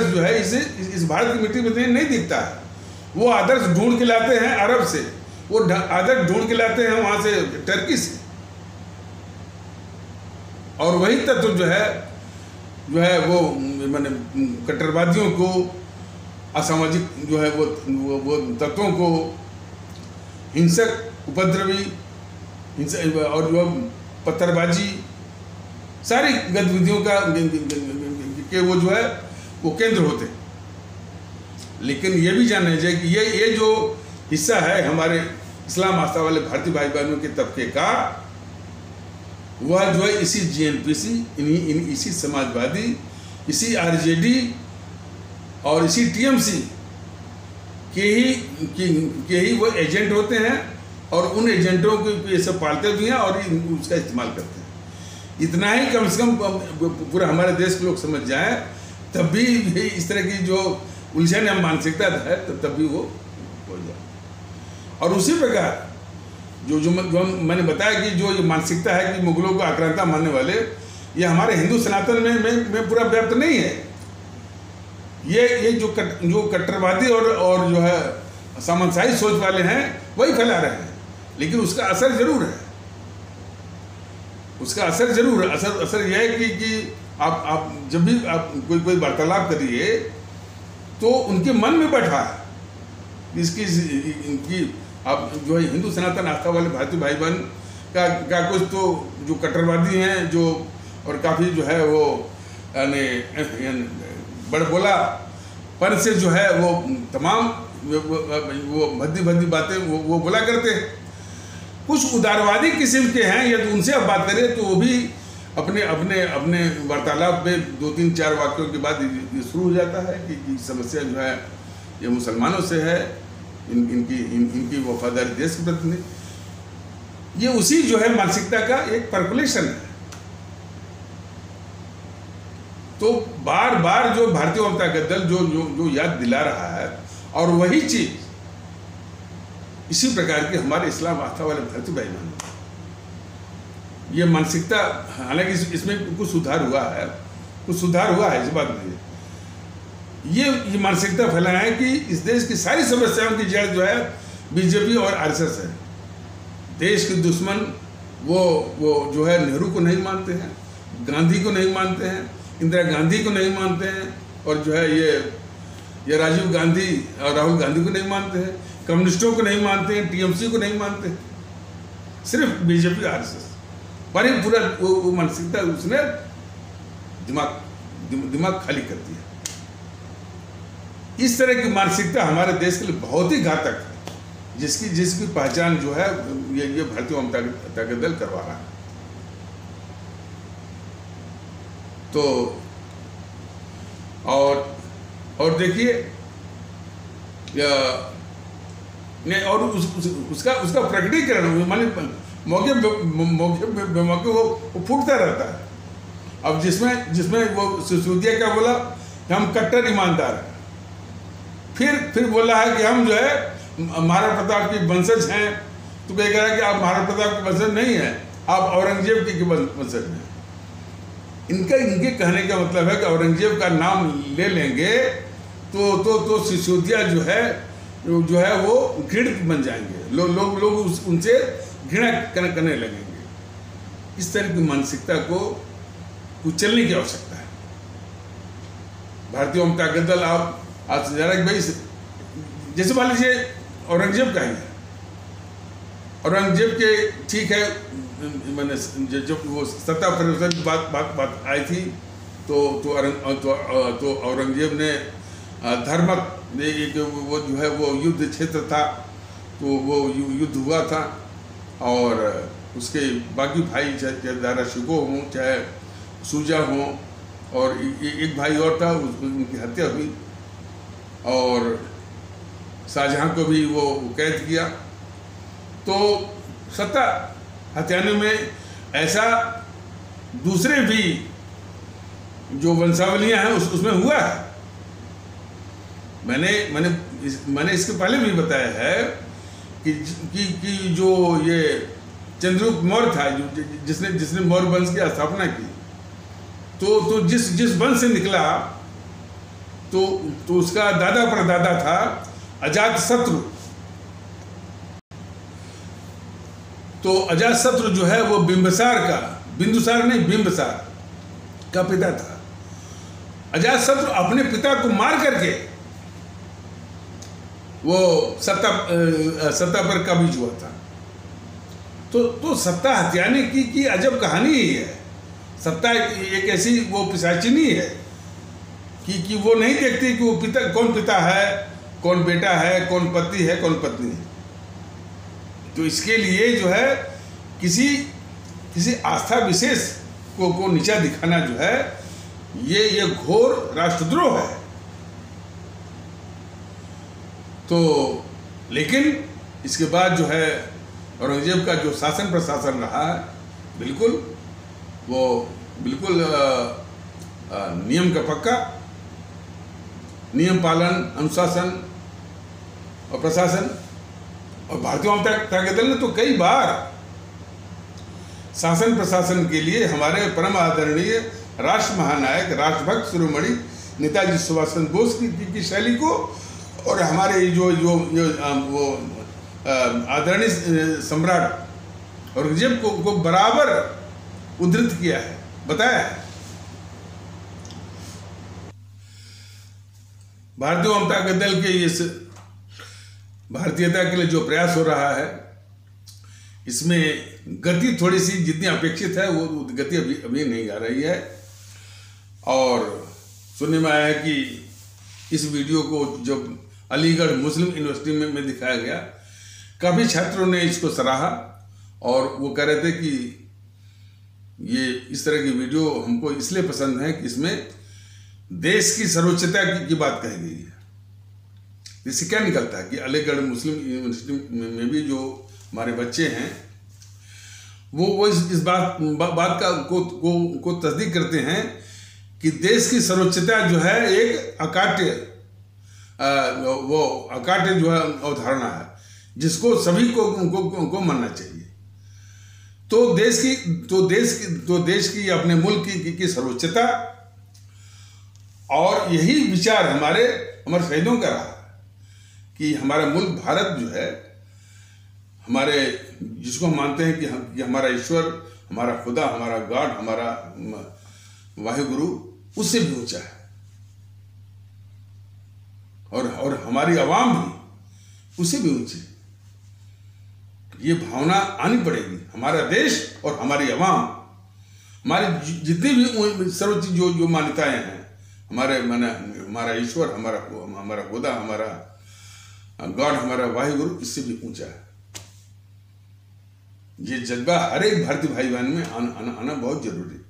जो है इस भारत की मिट्टी में नहीं दिखता है। वो आदर्श ढूंढ के लाते हैं अरब से, वो आदर्श ढूंढ के लाते हैं वहाँ से टर्की से। और वही तत्व जो है वो माने कट्टरवादियों को, असामाजिक जो है वो तत्वों को, हिंसक, उपद्रवी और जो पत्थरबाजी, सारी गतिविधियों के वो जो है वो केंद्र होते हैं। लेकिन ये भी जानना चाहिए कि ये जो हिस्सा है हमारे इस्लाम आस्था वाले भारतीय भाई बहनों के तबके का, वह जो है इसी जीएनपीसी, इसी समाजवादी, इसी आरजेडी और इसी टीएमसी के ही वो एजेंट होते हैं। और उन एजेंटों को ये सब पालते भी हैं और उसका इस्तेमाल करते हैं। इतना ही कम से कम पूरा हमारे देश के लोग समझ जाएं, तब भी इस तरह की जो उलझन या मानसिकता है तब भी वो हो जाए। और उसी प्रकार जो मैंने बताया कि जो ये मानसिकता है कि मुगलों को आक्रांता मानने वाले, ये हमारे हिंदू सनातन में पूरा व्याप्त नहीं है। ये जो कट्टरवादी और जो है सामंतशाही सोच वाले हैं वही फैला रहे हैं। लेकिन उसका असर जरूर है, असर यह है कि आप जब भी आप कोई वार्तालाप करिए तो उनके मन में बैठा है इनकी आप जो है हिंदू सनातन आस्था वाले भारतीय भाई बहन का कुछ तो जो कट्टरवादी हैं जो और काफ़ी जो है वो यानी बड़बोलापन से जो है वो तमाम वो भद्दी बातें वो बोला करते हैं। कुछ उदारवादी किस्म के हैं, यदि उनसे आप बात करें तो वो भी अपने वार्तालाप में 2-3-4 वाक्यों के बाद ये शुरू हो जाता है कि समस्या जो है ये मुसलमानों से है, इनकी वफादारी देश के प्रति नहीं। ये उसी जो है मानसिकता का एक पर्कुलेशन है। तो बार बार जो भारतीय जनता का दल जो याद दिला रहा है, और वही चीज इसी प्रकार के हमारे इस्लाम आस्था वाले भारतीय भाई बहनों, ये मानसिकता, हालांकि इसमें कुछ सुधार हुआ है, इस बात नहीं है। ये मानसिकता फैलाया है कि इस देश की सारी समस्याओं की जड़ जो है बीजेपी और आरएसएस है। देश के दुश्मन वो जो है नेहरू को नहीं मानते हैं, गांधी को नहीं मानते हैं, इंदिरा गांधी को नहीं मानते हैं, और जो है ये राजीव गांधी और राहुल गांधी को नहीं मानते हैं, कम्युनिस्टों को नहीं मानते हैं, टीएमसी को नहीं मानते हैं, सिर्फ बीजेपी आरएसएस पर ही पूरा वो मानसिकता उसने दिमाग खाली कर दिया। इस तरह की मानसिकता हमारे देश के लिए बहुत ही घातक है, जिसकी पहचान जो है ये भारतीय जनता दल करवा रहा है। तो और देखिए नहीं, और उसका प्रकटीकरण माने मौके वो फूटता रहता है। अब जिसमें वो सिसोदिया क्या बोला कि हम कट्टर ईमानदार हैं, फिर बोला है कि हम जो है महाराणा प्रताप की वंशज हैं, तो कह रहा है कि आप महाराणा प्रताप के वंशज नहीं हैं, आप औरंगजेब के वंशज हैं। इनके कहने का मतलब है कि औरंगजेब का नाम ले लेंगे तो सिसोदिया जो है वो घृणित बन जाएंगे, लोग उनसे घृणा करने लगेंगे। इस तरह की मानसिकता को कुचलने की आवश्यकता है। भारतीय जनता दल आप जरा कि भाई, जैसे मान लीजिए औरंगजेब का ही है, औरंगजेब के ठीक है, मैंने जब वो सत्ता परिवर्तन की बात आई थी तो औरंगजेब ने धर्मक वो जो है वो युद्ध क्षेत्र था, तो वो युद्ध हुआ था, और उसके बाकी भाई चाहे दारा शिकोह हों, चाहे सूजा हों, और एक भाई और था, उनकी हत्या हुई, और शाहजहां को भी वो कैद किया। तो सत्ता हत्याने में ऐसा दूसरे भी जो वंशावलियां हैं उसमें हुआ है। मैंने इसके पहले भी बताया है कि जो ये चंद्रगुप्त मौर्य था, जिसने मौर्य वंश की स्थापना की, तो जिस वंश से निकला तो उसका दादा परदादा था अजातशत्रु। तो अजातशत्रु जो है वो बिंबिसार का पिता था। अजातशत्रु अपने पिता को मार करके वो सत्ता पर कब्ज हुआ था। तो सत्ता हथियाने की अजब कहानी ही है। सत्ता एक ऐसी वो पिशाचिनी है कि वो नहीं देखती कि वो कौन पिता है, कौन बेटा है, कौन पति है, कौन पत्नी है। तो इसके लिए जो है किसी आस्था विशेष को नीचा दिखाना जो है ये घोर राष्ट्रद्रोह है। तो लेकिन इसके बाद जो है औरंगजेब का जो शासन प्रशासन रहा है, बिल्कुल नियम का पक्का, नियम पालन, अनुशासन और प्रशासन। और भारतीय जनता दल ने तो कई बार शासन प्रशासन के लिए हमारे परम आदरणीय राष्ट्र महानायक, राष्ट्रभक्त शिरोमणि नेताजी सुभाष चंद्र बोस की शैली को, और हमारे जो वो आदरणीय सम्राट औरंगजेब को बराबर उद्धृत किया है, बताया है। भारतीय जनता दल के इस भारतीयता के लिए जो प्रयास हो रहा है, इसमें गति थोड़ी सी जितनी अपेक्षित है वो गति अभी नहीं आ रही है। और सुनने में आया है कि इस वीडियो को जब अलीगढ़ मुस्लिम यूनिवर्सिटी में दिखाया गया, काफ़ी छात्रों ने इसको सराहा और वो कह रहे थे कि ये इस तरह की वीडियो हमको इसलिए पसंद है कि इसमें देश की सर्वोच्चता की बात कही गई है। इससे क्या निकलता है कि अलीगढ़ मुस्लिम यूनिवर्सिटी में भी जो हमारे बच्चे हैं वो इस बात को तस्दीक करते हैं कि देश की सर्वोच्चता जो है एक अकाट्य जो है अवधारणा है। जिसको सभी को मानना चाहिए। तो देश की अपने मुल्क की सर्वोच्चता, और यही विचार हमारे शहीदों का रहा कि हमारा मुल्क भारत जो है, हमारे जिसको हम मानते हैं कि हमारा ईश्वर, हमारा खुदा, हमारा गॉड, हमारा वाहिगुरु उससे भी ऊंचा है, और हमारी आवाम भी उससे भी ऊंची। ये भावना आनी पड़ेगी। हमारा देश और हमारी आवाम, हमारी जितनी भी सर्वोच्च जो मान्यताएं हैं, हमारा ईश्वर, हमारा खुदा, हमारा गॉड, हमारा वाहिगुरु इससे भी ऊंचा है। ये जज्बा हर एक भारतीय भाई बहन में आना बहुत जरूरी है।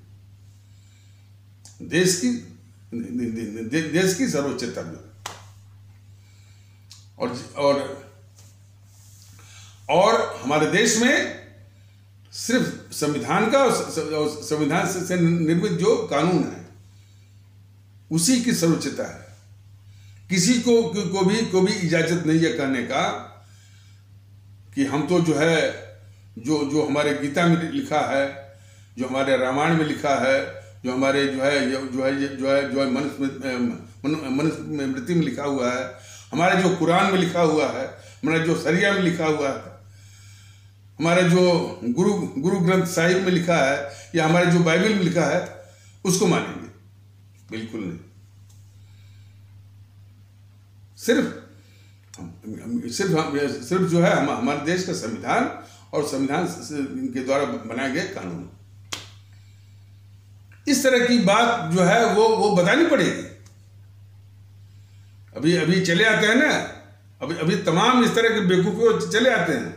देश की सर्वोच्चता जो और हमारे देश में सिर्फ संविधान का और संविधान से निर्मित जो कानून है उसी की सर्वोच्चता है। किसी को भी इजाजत नहीं है कहने का कि हम तो जो है जो हमारे गीता में लिखा है, जो हमारे रामायण में लिखा है, जो हमारे जो है मनुस्मृति में लिखा हुआ है, हमारे जो कुरान में लिखा हुआ है, हमारे जो शरिया में लिखा हुआ है, हमारे जो गुरु ग्रंथ साहिब में लिखा है, या हमारे जो बाइबल में लिखा है, उसको मानेंगे? बिल्कुल नहीं। सिर्फ जो है हमारे देश का संविधान और संविधान के द्वारा बनाए गए कानून। इस तरह की बात जो है वो बतानी पड़ेगी। अभी चले आते हैं ना, अभी तमाम इस तरह के बेवकूफी चले आते हैं।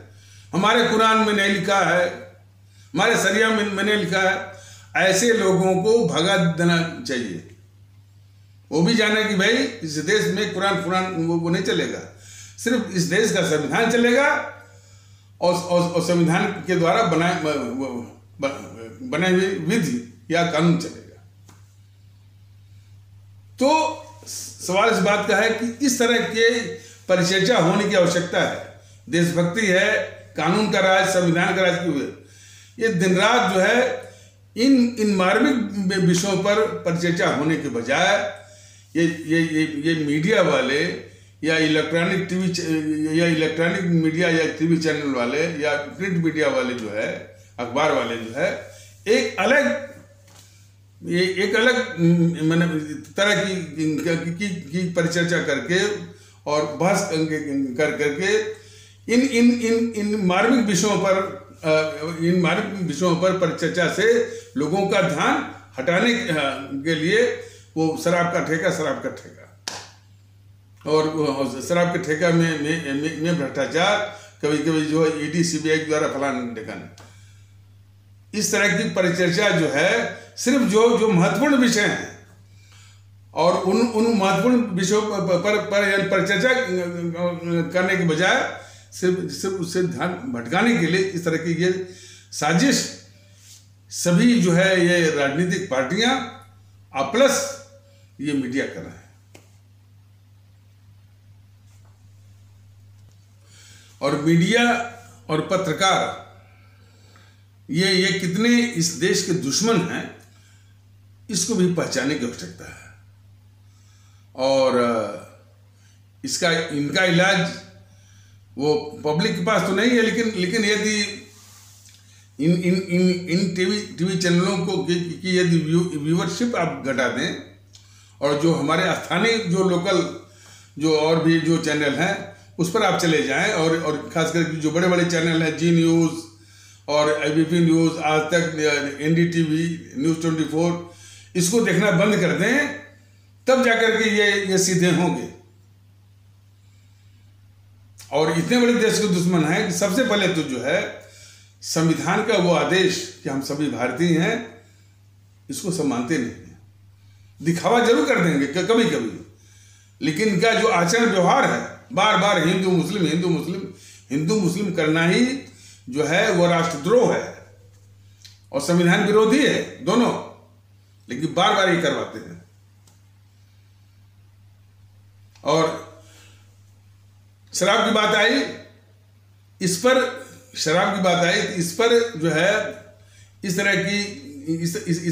हमारे कुरान में नहीं लिखा है, हमारे शरिया में नहीं लिखा है। ऐसे लोगों को भगा देना चाहिए। वो भी जाने कि भाई इस देश में कुरान वो नहीं चलेगा, सिर्फ इस देश का संविधान चलेगा, और संविधान के द्वारा बनाए हुए विधि या कानून चलेगा। तो सवाल इस बात का है कि इस तरह के परिचर्चा होने की आवश्यकता है। देशभक्ति है, कानून का राज, संविधान का राज क्यों है? ये दिन रात जो है इन मार्मिक विषयों पर परिचर्चा होने के बजाय ये मीडिया वाले या इलेक्ट्रॉनिक मीडिया या टीवी चैनल वाले या प्रिंट मीडिया वाले जो है, अखबार वाले जो है, एक अलग तरह की परिचर्चा करके और बहस करके इन मार्मिक विषयों पर परिचर्चा से लोगों का ध्यान हटाने के लिए वो शराब का ठेका और शराब के ठेका में भ्रष्टाचार, कभी जो है ईडी सीबीआई द्वारा फलाना ठिकाना, इस तरह की परिचर्चा जो है सिर्फ जो महत्वपूर्ण विषय हैं और उन महत्वपूर्ण विषयों पर परिचर्चा करने के बजाय सिर्फ उससे ध्यान भटकाने के लिए इस तरह की ये साजिश सभी जो है ये राजनीतिक पार्टियां प्लस ये मीडिया कर रहे हैं। और मीडिया और पत्रकार ये कितने इस देश के दुश्मन हैं, इसको भी पहचानने की आवश्यकता है। और इनका इलाज वो पब्लिक के पास तो नहीं है, लेकिन यदि इन टीवी चैनलों की यदि व्यूवरशिप आप घटा दें, और जो हमारे स्थानीय जो लोकल जो और भी जो चैनल हैं उस पर आप चले जाएं, और खास करके जो बड़े बड़े चैनल हैं, जी न्यूज़ और एबीपी न्यूज़, आज तक, एनडीटीवी, न्यूज़ 24, इसको देखना बंद कर दें, तब जाकर के ये सीधे होंगे। और इतने बड़े देश के दुश्मन हैं कि सबसे पहले तो जो है संविधान का वो आदेश कि हम सभी भारतीय हैं, इसको सब मानते नहीं हैं। दिखावा जरूर कर देंगे कभी कभी, लेकिन इनका जो आचरण व्यवहार है बार बार हिंदू मुस्लिम करना ही जो है वो राष्ट्रद्रोह है और संविधान विरोधी है दोनों, लेकिन बार बार ये करवाते हैं। और शराब की बात आई इस पर शराब की बात आई, इस पर जो है इस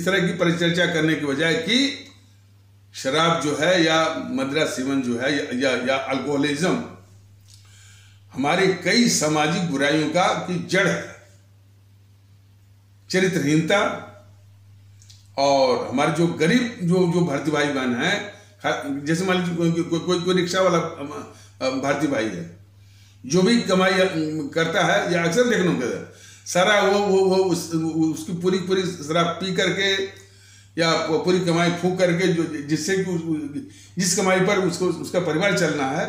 तरह की परिचर्चा करने की बजाय कि शराब जो है या मदिरा सेवन जो है या अल्कोहलिज्म हमारी कई सामाजिक बुराइयों का की जड़ है। चरित्रहीनता और हमारे जो गरीब जो भारतीय भाई बहन हैं, जैसे मान लीजिए कोई रिक्शा वाला भारतीय भाई है, जो भी कमाई करता है या अक्सर देखने को सारा वो उसकी पूरी शराब पी करके या पूरी कमाई फूंक करके जो जिससे कि जिस कमाई पर उसका परिवार चलना है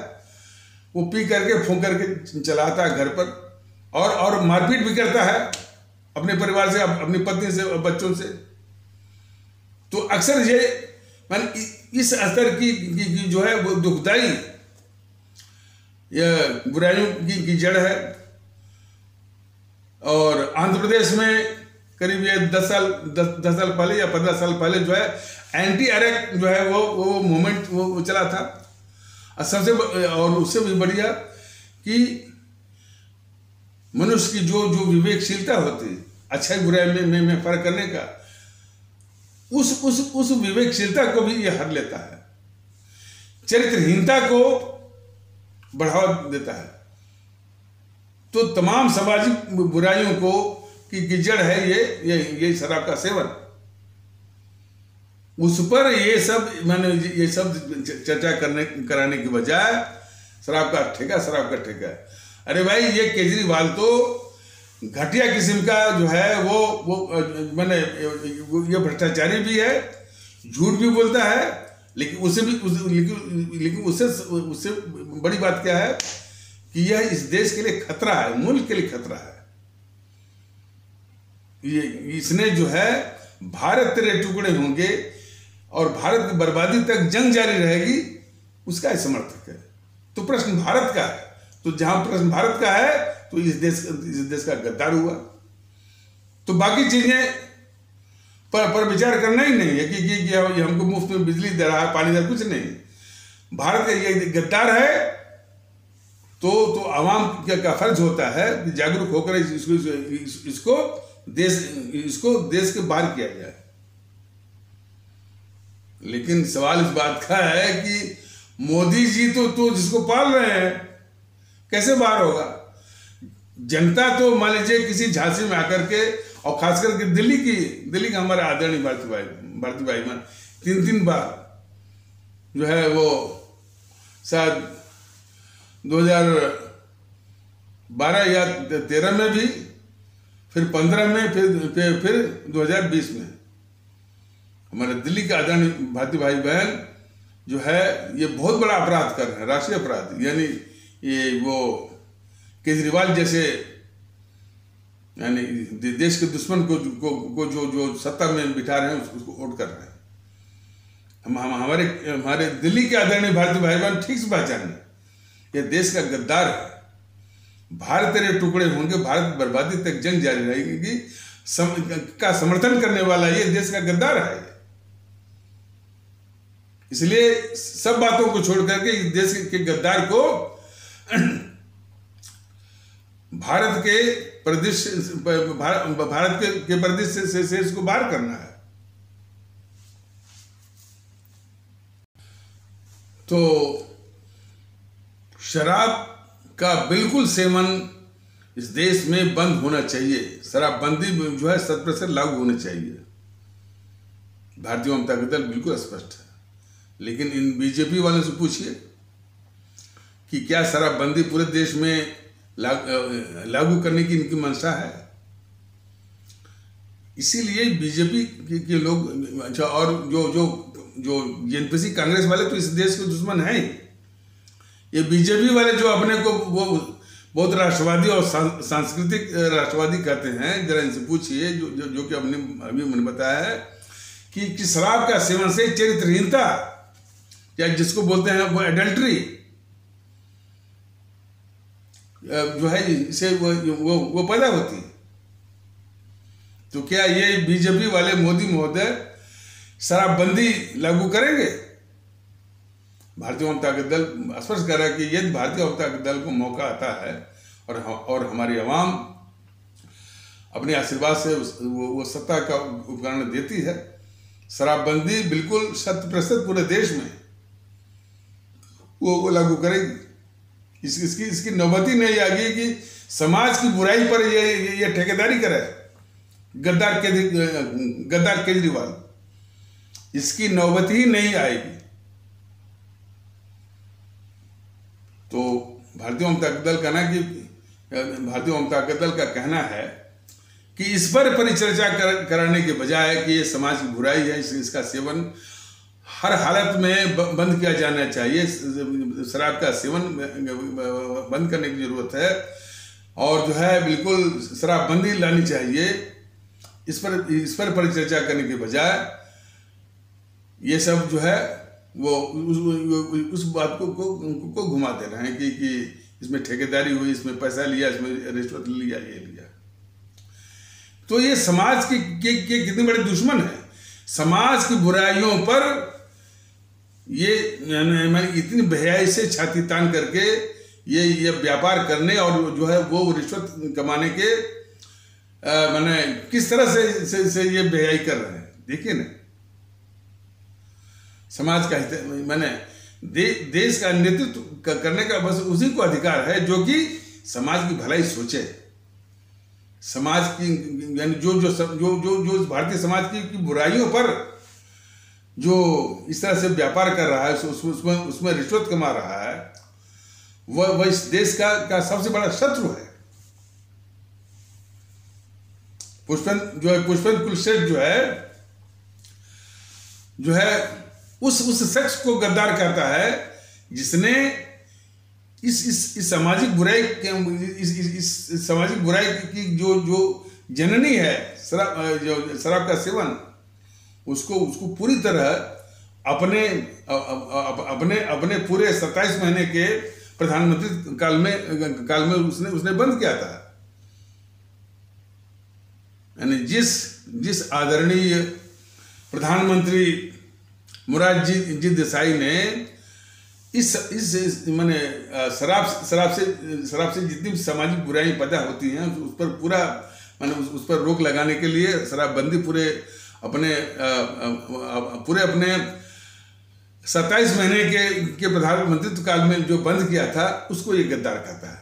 वो पी करके फूंक करके चलाता है घर पर, और मारपीट भी करता है अपने परिवार से, अपनी पत्नी से, बच्चों से। तो अक्सर ये मान इस स्तर की जो है वो दुखदाई यह बुराइयों की जड़ है। और आंध्र प्रदेश में करीब ये 10 साल पहले या 15 साल पहले जो है एंटी अरेस्ट जो है वो मूवमेंट वो चला था। और उससे भी बढ़िया कि मनुष्य की जो विवेकशीलता होती है अच्छाई बुराई में फर्क करने का, उस विवेकशीलता को भी ये हर लेता है, चरित्रहीनता को बढ़ावा देता है। तो तमाम सामाजिक बुराइयों को की जड़ है ये शराब का सेवन। उस पर ये सब चर्चा कराने की बजाय शराब का ठेका। अरे भाई, ये केजरीवाल तो घटिया किस्म का जो है वो मैंने ये भ्रष्टाचारी भी है, झूठ भी बोलता है, लेकिन उससे बड़ी बात क्या है कि यह इस देश के लिए खतरा है, मुल्क के लिए खतरा है। इसने जो है भारत तेरे टुकड़े होंगे और भारत की बर्बादी तक जंग जारी रहेगी, उसका समर्थक है। तो प्रश्न भारत का है, तो जहां प्रश्न भारत का है तो इस देश का गद्दार हुआ। तो बाकी चीजें पर विचार करना ही नहीं है कि हमको मुफ्त में बिजली दे रहा है, पानी दे रहा है, कुछ नहीं। भारत का ये गद्दार है तो आवाम का फर्ज होता है कि जागरूक होकर इसको देश के बाहर किया जाए। लेकिन सवाल इस बात का है कि मोदी जी तो जिसको पाल रहे हैं, कैसे बाहर होगा? जनता तो मान लीजिए किसी झांसी में आकर के, और खास करके दिल्ली का हमारे आदरणीय भारती भाई मान 3 बार जो है वो शायद 2012 या 13 में भी, फिर 15 में, फिर 2020 में हमारे दिल्ली के आदरणीय भारतीय भाई बहन जो है ये बहुत बड़ा अपराध कर रहे हैं, राष्ट्रीय अपराध। यानी ये वो केजरीवाल जैसे यानी देश के दुश्मन को जो सत्ता में बिठा रहे हैं उसको वोट कर रहे हैं। हमारे दिल्ली के आदरणीय भारतीय भाई बहन ठीक से पहचाने, ये देश का गद्दार है। भारत तेरे टुकड़े होंगे, भारत बर्बादी तक जंग जारी रहेगी का समर्थन करने वाला ये देश का गद्दार है। इसलिए सब बातों को छोड़ करके इस देश के गद्दार को भारत के परिदृश्य से इसको बाहर करना है। तो शराब का बिल्कुल सेवन इस देश में बंद होना चाहिए। शराबबंदी जो है 100% लागू होनी चाहिए। भारतीय जनता दल बिल्कुल स्पष्ट है। लेकिन इन बीजेपी वालों से पूछिए कि क्या शराबबंदी पूरे देश में लागू करने की इनकी मंशा है? इसीलिए बीजेपी के लोग अच्छा, और जो एनपीसी कांग्रेस वाले तो इस देश के दुश्मन हैं। ये बीजेपी वाले जो अपने को वो बहुत राष्ट्रवादी और सांस्कृतिक राष्ट्रवादी कहते हैं, जरा इनसे पूछिए जो कि अभी मैंने बताया है कि शराब का सेवन से चरित्रहीनता या जिसको बोलते हैं वो एडल्ट्री जो है इसे वो पैदा होती है। तो क्या ये बीजेपी वाले मोदी महोदय शराबबंदी लागू करेंगे? भारतीय जनता दल स्पष्ट कर रहा है कि यदि भारतीय जनता दल को मौका आता है और हमारी आवाम अपने आशीर्वाद से वो सत्ता का उपकरण देती है। शराबबंदी बिल्कुल 100% पूरे देश में वो लागू करेगी। इसकी नौबती नहीं आएगी कि समाज की बुराई पर ये ठेकेदारी करे गद्दार केजरीवाल, इसकी नौबत ही नहीं आएगी। तो भारतीय जनता दल का कहना है कि इस पर परिचर्चा कराने के बजाय कि ये समाज की बुराई है, इसका सेवन हर हालत में बंद किया जाना चाहिए। शराब का सेवन बंद करने की जरूरत है और जो है बिल्कुल शराबबंदी लानी चाहिए। इस पर परिचर्चा करने के बजाय ये सब जो है वो उस बात को घुमा दे रहे हैं कि इसमें ठेकेदारी हुई, इसमें पैसा लिया, इसमें रिश्वत लिया, ये लिया। तो ये समाज के कितने बड़े दुश्मन हैं। समाज की बुराइयों पर ये इतनी बेहयाई से छाती तान करके ये व्यापार करने और जो है वो रिश्वत कमाने के मैंने किस तरह से ये बेहयाई कर रहे हैं, देखिए ना। समाज का मैंने देश का नेतृत्व करने का बस उसी को अधिकार है जो कि समाज की भलाई सोचे। समाज की यानी जो भारतीय समाज की बुराइयों पर जो इस तरह से व्यापार कर रहा है, उसमें रिश्वत कमा रहा है, वह इस देश का सबसे बड़ा शत्रु है। पुष्पेंद्र कुलशेठ जो है उस शख्स को गद्दार कहता है जिसने इस सामाजिक बुराई इस सामाजिक बुराई की जो जननी है शराब का सेवन, उसको पूरी तरह अपने पूरे 27 महीने के प्रधानमंत्री काल में उसने बंद किया था। यानी जिस आदरणीय प्रधानमंत्री मोरारजी देसाई ने इस माने शराब से जितनी सामाजिक बुराई पैदा होती हैं उस पर पूरा माने उस पर रोक लगाने के लिए शराबबंदी पूरे अपने 27 महीने के प्रधानमंत्रित्व काल में जो बंद किया था उसको ये गद्दार कहता है।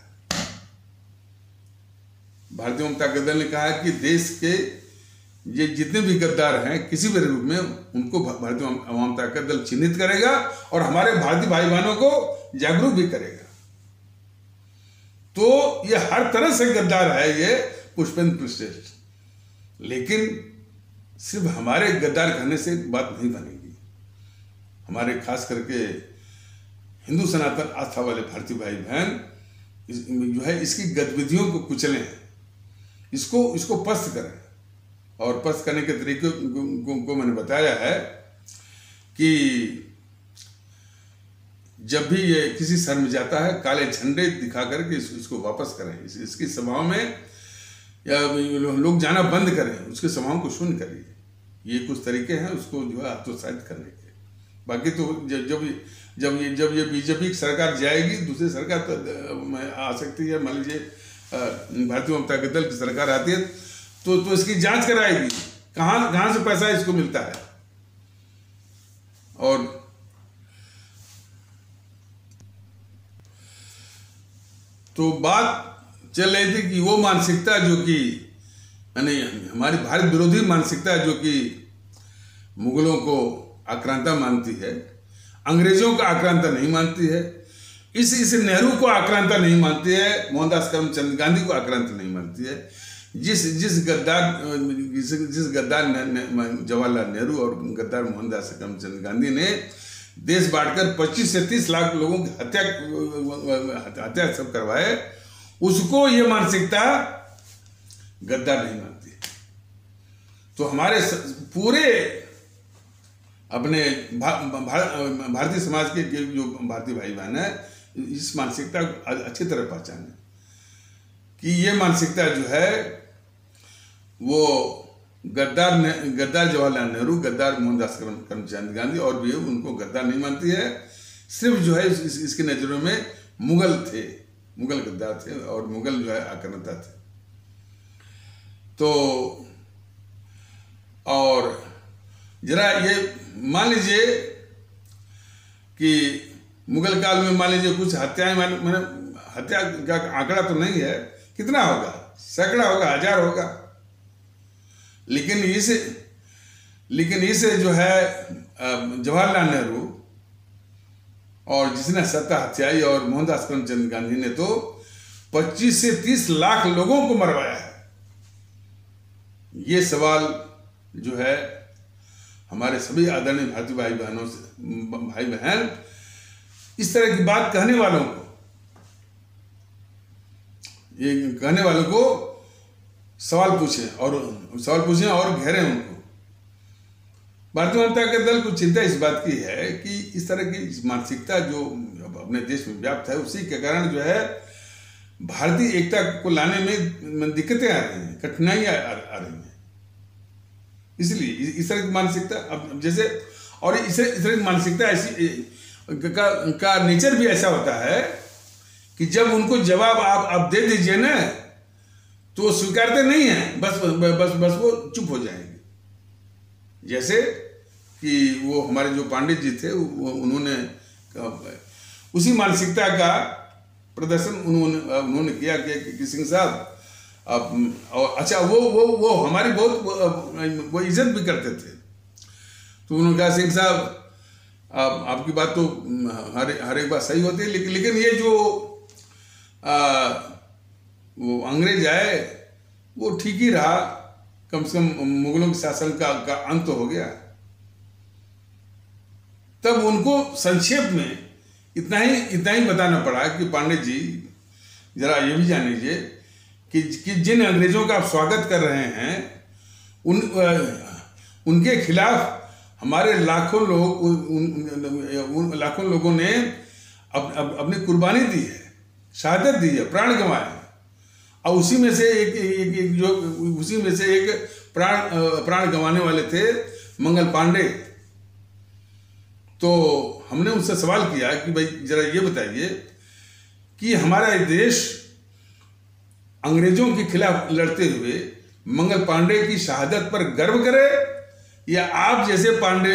भारतीय जनता दल ने कहा कि देश के ये जितने भी गद्दार हैं किसी भी रूप में उनको भारतीय जनता दल चिन्हित करेगा और हमारे भारतीय भाई बहनों को जागरूक भी करेगा। तो ये हर तरह से गद्दार है ये पुष्पेंद्र कुलशेठ, लेकिन सिर्फ हमारे गद्दार कहने से बात नहीं बनेगी। हमारे खास करके हिंदू सनातन आस्था वाले भारतीय भाई बहन जो है इसकी गतिविधियों को कुचलें, इसको पस्त करें। और पस्त करने के तरीके को मैंने बताया है कि जब भी ये किसी शहर में जाता है काले झंडे दिखा करके इसको वापस करें। इसकी सभाओं में या लोग जाना बंद करें, उसकी सभाओं को शून्य करिए। ये कुछ तरीके हैं उसको जो है हतोत्साहित करने के। बाकी तो जब ये बीजेपी की सरकार जाएगी, दूसरी सरकार तो आ सकती है, मान लीजिए भारतीय जनता दल की सरकार आती है तो इसकी जांच कराएगी कहाँ से पैसा इसको मिलता है। और तो बात चल रही थी कि वो मानसिकता जो कि यानी हमारी भारत विरोधी मानसिकता जो कि मुगलों को आक्रांता मानती है, अंग्रेजों का आक्रांता नहीं मानती है, इस नेहरू को आक्रांता नहीं मानती है, मोहनदास करमचंद गांधी को आक्रांता नहीं मानती है। जिस गद्दार जवाहरलाल नेहरू और गद्दार मोहनदास करमचंद गांधी ने देश बांटकर 25 से 30 लाख लोगों की हत्या सब करवाए, उसको ये मानसिकता गद्दार नहीं मानती। तो हमारे पूरे अपने भारतीय समाज के जो भारतीय भाई बहन है इस मानसिकता को अच्छी तरह पहचाने कि ये मानसिकता जो है वो गद्दार जवाहरलाल नेहरू, गद्दार मोहनदास करमचंद गांधी और भी उनको गद्दार नहीं मानती है। सिर्फ जो है इसकी नज़रों में मुगल थे, मुगल गद्दार थे और मुगल जो है आक्रामकता थे। तो और जरा ये मान लीजिए कि मुगल काल में मान लीजिए कुछ हत्याएं, मैंने हत्या का आंकड़ा तो नहीं है, कितना होगा, सैकड़ा होगा, 1000 होगा, लेकिन इसे जो है जवाहरलाल नेहरू और जिसने सत्ता हत्याई और मोहनदास करमचंद गांधी ने तो 25 से 30 लाख लोगों को मरवाया है। ये सवाल जो है हमारे सभी आदरणीय भारतीय भाई बहन इस तरह की बात कहने वालों को सवाल पूछें और घेरें उनको। भारतीय जनता दल को चिंता इस बात की है कि इस तरह की मानसिकता जो अपने देश में व्याप्त है, उसी के कारण जो है भारतीय एकता को लाने में दिक्कतें आ रही हैं, कठिनाइयां आ रही हैं। इसलिए इस तरह की मानसिकता अब जैसे, और इस तरह की मानसिकता ऐसी का नेचर भी ऐसा होता है कि जब उनको जवाब आप दे दीजिए ना तो वो स्वीकारते नहीं हैं, बस वो चुप हो जाएंगे। जैसे कि वो हमारे जो पांडित जी थे उन्होंने उसी मानसिकता का प्रदर्शन उन्होंने किया कि सिंह साहब और अच्छा वो हमारी बहुत वो इज्जत भी करते थे। तो उन्होंने कहा सिंह साहब आपकी बात तो हर एक बात सही होती है, लेकिन ये जो वो अंग्रेज आए वो ठीक ही रहा, कम से कम मुगलों के शासन का अंत हो गया। तब उनको संक्षेप में इतना ही बताना पड़ा कि पांडित जी जरा ये भी जान लीजिए कि जिन अंग्रेजों का आप स्वागत कर रहे हैं उनके खिलाफ हमारे लाखों लोगों ने अपनी कुर्बानी दी है, शहादत दी है, प्राण गंवाए हैं। और उसी में से एक प्राण गंवाने वाले थे मंगल पांडे। तो हमने उनसे सवाल किया कि भाई जरा ये बताइए कि हमारा देश अंग्रेजों के खिलाफ लड़ते हुए मंगल पांडे की शहादत पर गर्व करे या आप जैसे पांडे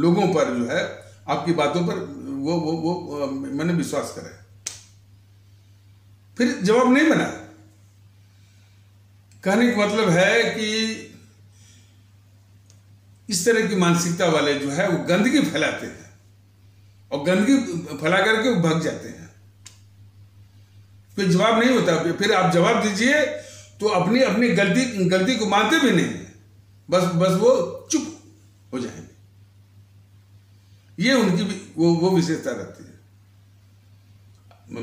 लोगों पर जो है आपकी बातों पर वो मैंने विश्वास करे। फिर जवाब नहीं बना। कहने का मतलब है कि इस तरह की मानसिकता वाले जो है वो गंदगी फैलाते हैं और गंदगी फैला करके वो भाग जाते हैं। फिर जवाब नहीं होता, फिर आप जवाब दीजिए तो अपनी गलती को मानते भी नहीं, बस वो चुप हो जाएंगे। ये उनकी वो विशेषता रहती है।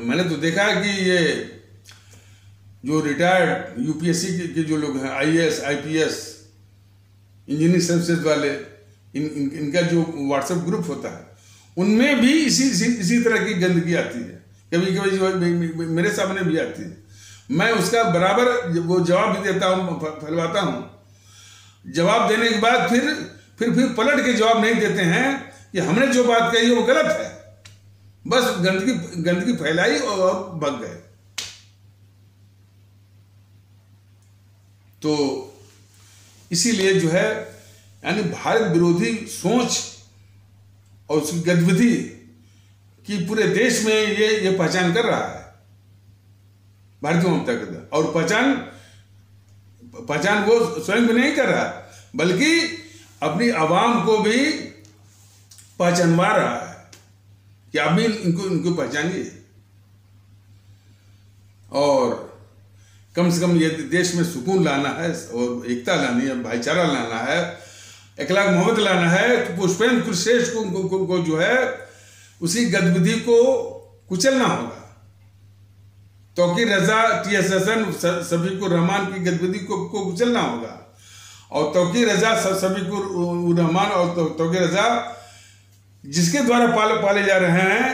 मैंने तो देखा है कि ये जो रिटायर्ड यूपीएससी के जो लोग हैं, आईएएस, आईपीएस, इंजीनियरिंग सर्विसेज वाले, इनका जो व्हाट्सएप ग्रुप होता है उनमें भी इसी तरह की गंदगी आती है। कभी कभी जो मेरे सामने भी आती है। मैं उसका बराबर वो जवाब भी देता हूँ, फैलवाता हूँ। जवाब देने के बाद फिर पलट के जवाब नहीं देते हैं कि हमने जो बात कही है वो गलत है। बस गंदगी फैलाई और भाग गए। तो इसीलिए जो है यानी भारत विरोधी सोच और उसकी गतिविधि की पूरे देश में ये पहचान कर रहा है भारतीय जनता दल। और पहचान वो स्वयं भी नहीं कर रहा बल्कि अपनी आवाम को भी पहचानवा रहा है कि आप भी इनको पहचानिए और कम से कम ये देश में सुकून लाना है और एकता लानी है, भाईचारा लाना है, अखलाक मोहब्बत लाना है। तो पुष्पेंद्र कुशवाहा को जो है उसी गतिविधि को कुचलना होगा। तौकीर रजा, टीएस हसन, शफीकुर रहमान की गतिविधि को कुचलना होगा। और तौकीर रजा, शफीकुर रहमान और तौकीर रजा जिसके द्वारा पाले जा रहे हैं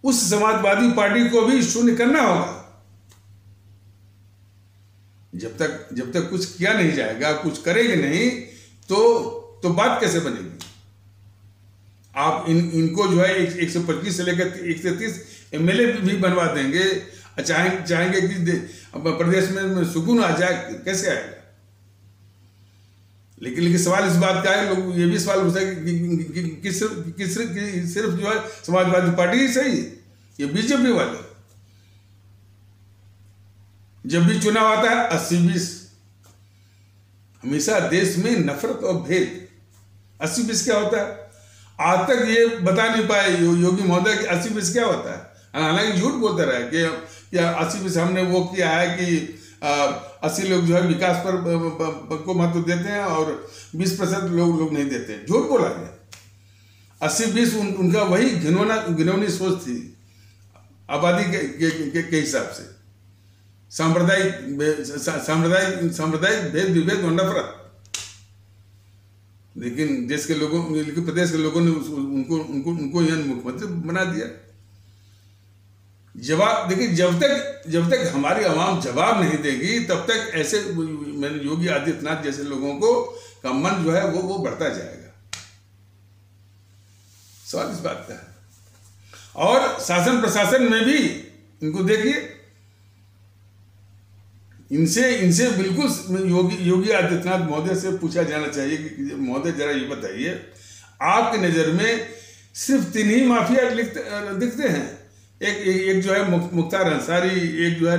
उस समाजवादी पार्टी को भी शून्य करना होगा। जब तक कुछ किया नहीं जाएगा, कुछ करेंगे नहीं तो बात कैसे बनेगी। आप इनको जो है 125 से लेकर 130 एमएलए भी बनवा देंगे, चाहेंगे कि प्रदेश में सुकून आ जाए, कैसे आएगा? लेकिन सवाल इस बात का है, लोग ये भी सवाल पूछते हैं कि सिर्फ जो है समाजवादी पार्टी ही सही है, ये बीजेपी वाले। जब भी चुनाव आता है 80-20, हमेशा देश में नफरत और भेद। 80-20 क्या होता है? आज तक ये बता नहीं पाए योगी महोदय कि 80-20 क्या होता है। हालांकि झूठ बोलते रहे कि 80-20 हमने वो किया है कि 80 लोग जो है विकास पर को महत्व देते हैं और 20% लोग नहीं देते हैं। झूठ बोला गया। 80-20 उनका वही घिनौनी सोच थी आबादी के हिसाब से। सांप्रदायिक भेद विभेद और नफरत। लेकिन देश के लोगों, लेकिन प्रदेश के लोगों ने उनको यह मुख्यमंत्री बना दिया। जवाब देखिए, जब तक हमारी आवाम जवाब नहीं देगी तब तक ऐसे योगी आदित्यनाथ जैसे लोगों का मन जो है वो बढ़ता जाएगा। सवाल इस बात का है। और शासन प्रशासन में भी इनको देखिए, इनसे बिल्कुल योगी आदित्यनाथ महोदय से पूछा जाना चाहिए कि महोदय जरा ये बताइए, आपकी नजर में सिर्फ 3 ही माफिया दिखते हैं। एक जो है मुख्तार अंसारी, एक जो है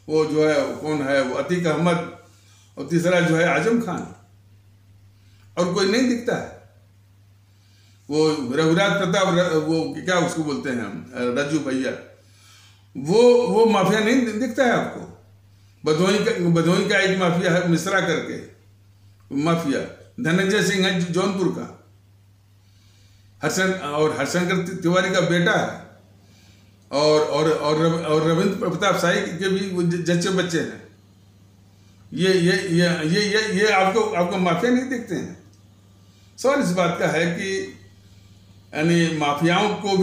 वो जो है कौन है वो अतीक अहमद, और तीसरा जो है आजम खान, और कोई नहीं दिखता है। वो रघुराज प्रताप, वो क्या उसको बोलते हैं हम, राजू भैया, वो माफिया नहीं दिखता है आपको। बधोई का एक माफिया है मिश्रा करके माफिया, धनंजय सिंह है जौनपुर का, हरशंकर तिवारी का बेटा है, और रविंद्र प्रताप शाही के भी जच्चे बच्चे हैं। ये आपको माफिया नहीं दिखते हैं। सवाल इस बात का है कि यानी माफियाओं को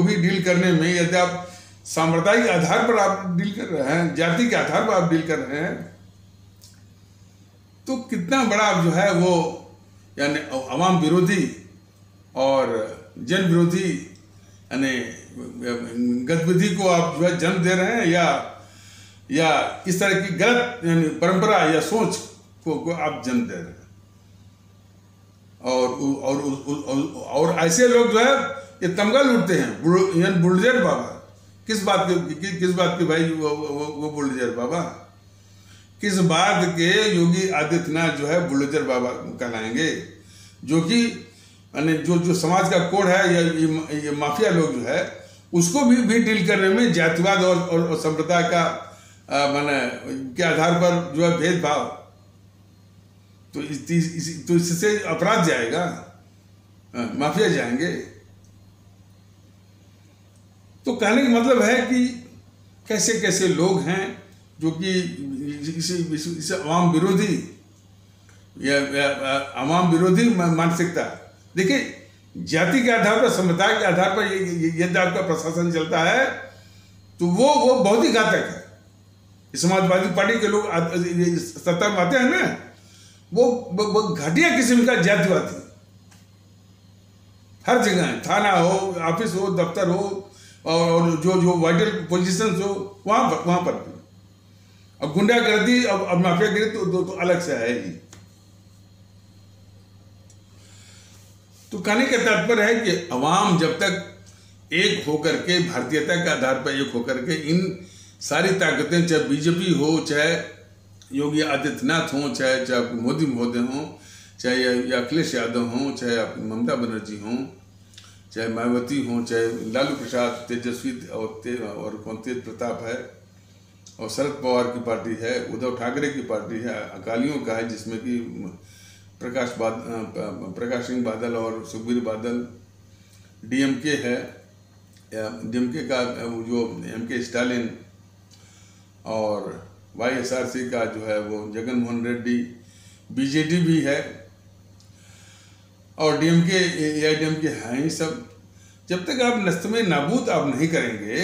भी डील करने में, यदि आप सांप्रदायिक आधार पर आप डील कर रहे हैं, जाति के आधार पर आप डील कर रहे हैं, तो कितना बड़ा जो है वो यानी अवाम विरोधी और जन विरोधी यानी गतिविधि को आप जो है जन्म दे रहे हैं, या इस तरह की गलत यानी परंपरा या सोच को आप जन्म दे रहे हैं। और ऐसे लोग जो है ये तमगा लूटते हैं। यानी बुलडोजर बाबा, किस बात के भाई वो बुलडोजर बाबा, किस बात के योगी आदित्यनाथ जो है बुलडोजर बाबा कहलाएंगे? जो कि जो समाज का कोड है, या ये माफिया लोग जो है उसको भी डील करने में जातिवाद और संप्रदाय का के आधार पर जो है भेदभाव, तो इससे अपराध जाएगा, माफिया जाएंगे। तो कहने का मतलब है कि कैसे कैसे लोग हैं जो कि इसे अवाम विरोधी या अवाम विरोधी मानसिकता। देखिए, जाति के आधार पर, संप्रदाय के आधार पर यदि आपका प्रशासन चलता है तो वो बहुत ही घातक है। समाजवादी पार्टी के लोग सत्ता में आते हैं ना, वो घटिया किस्म का जातिवादी, हर जगह, थाना हो, ऑफिस हो, दफ्तर हो, और जो वाइटल पोजीशंस हो वहां पर भी। अब गुंडागर्दी और माफियागिरी तो अलग से है ही। तो कहने का तात्पर्य है कि अवाम जब तक एक होकर के, भारतीयता के आधार पर एक होकर के, इन सारी ताकतें, चाहे बीजेपी हो, चाहे योगी आदित्यनाथ हो, चाहे मोदी महोदय हो, चाहे अखिलेश यादव हो, चाहे ममता बनर्जी हो, चाहे मायावती हो, चाहे लालू प्रसाद, तेजस्वी और कौन तेज प्रताप है, और शरद पवार की पार्टी है, उद्धव ठाकरे की पार्टी है, अकालियों का है जिसमें कि प्रकाश सिंह बादल और सुखबीर बादल, डीएमके है, डीएमके का जो एमके स्टालिन, और वाईएसआरसी का जो है वो जगन मोहन रेड्डी, बीजेडी भी है, और डीएमके एआईडीएमके हैं ही सब। जब तक आप नस्ल नाबूद आप नहीं करेंगे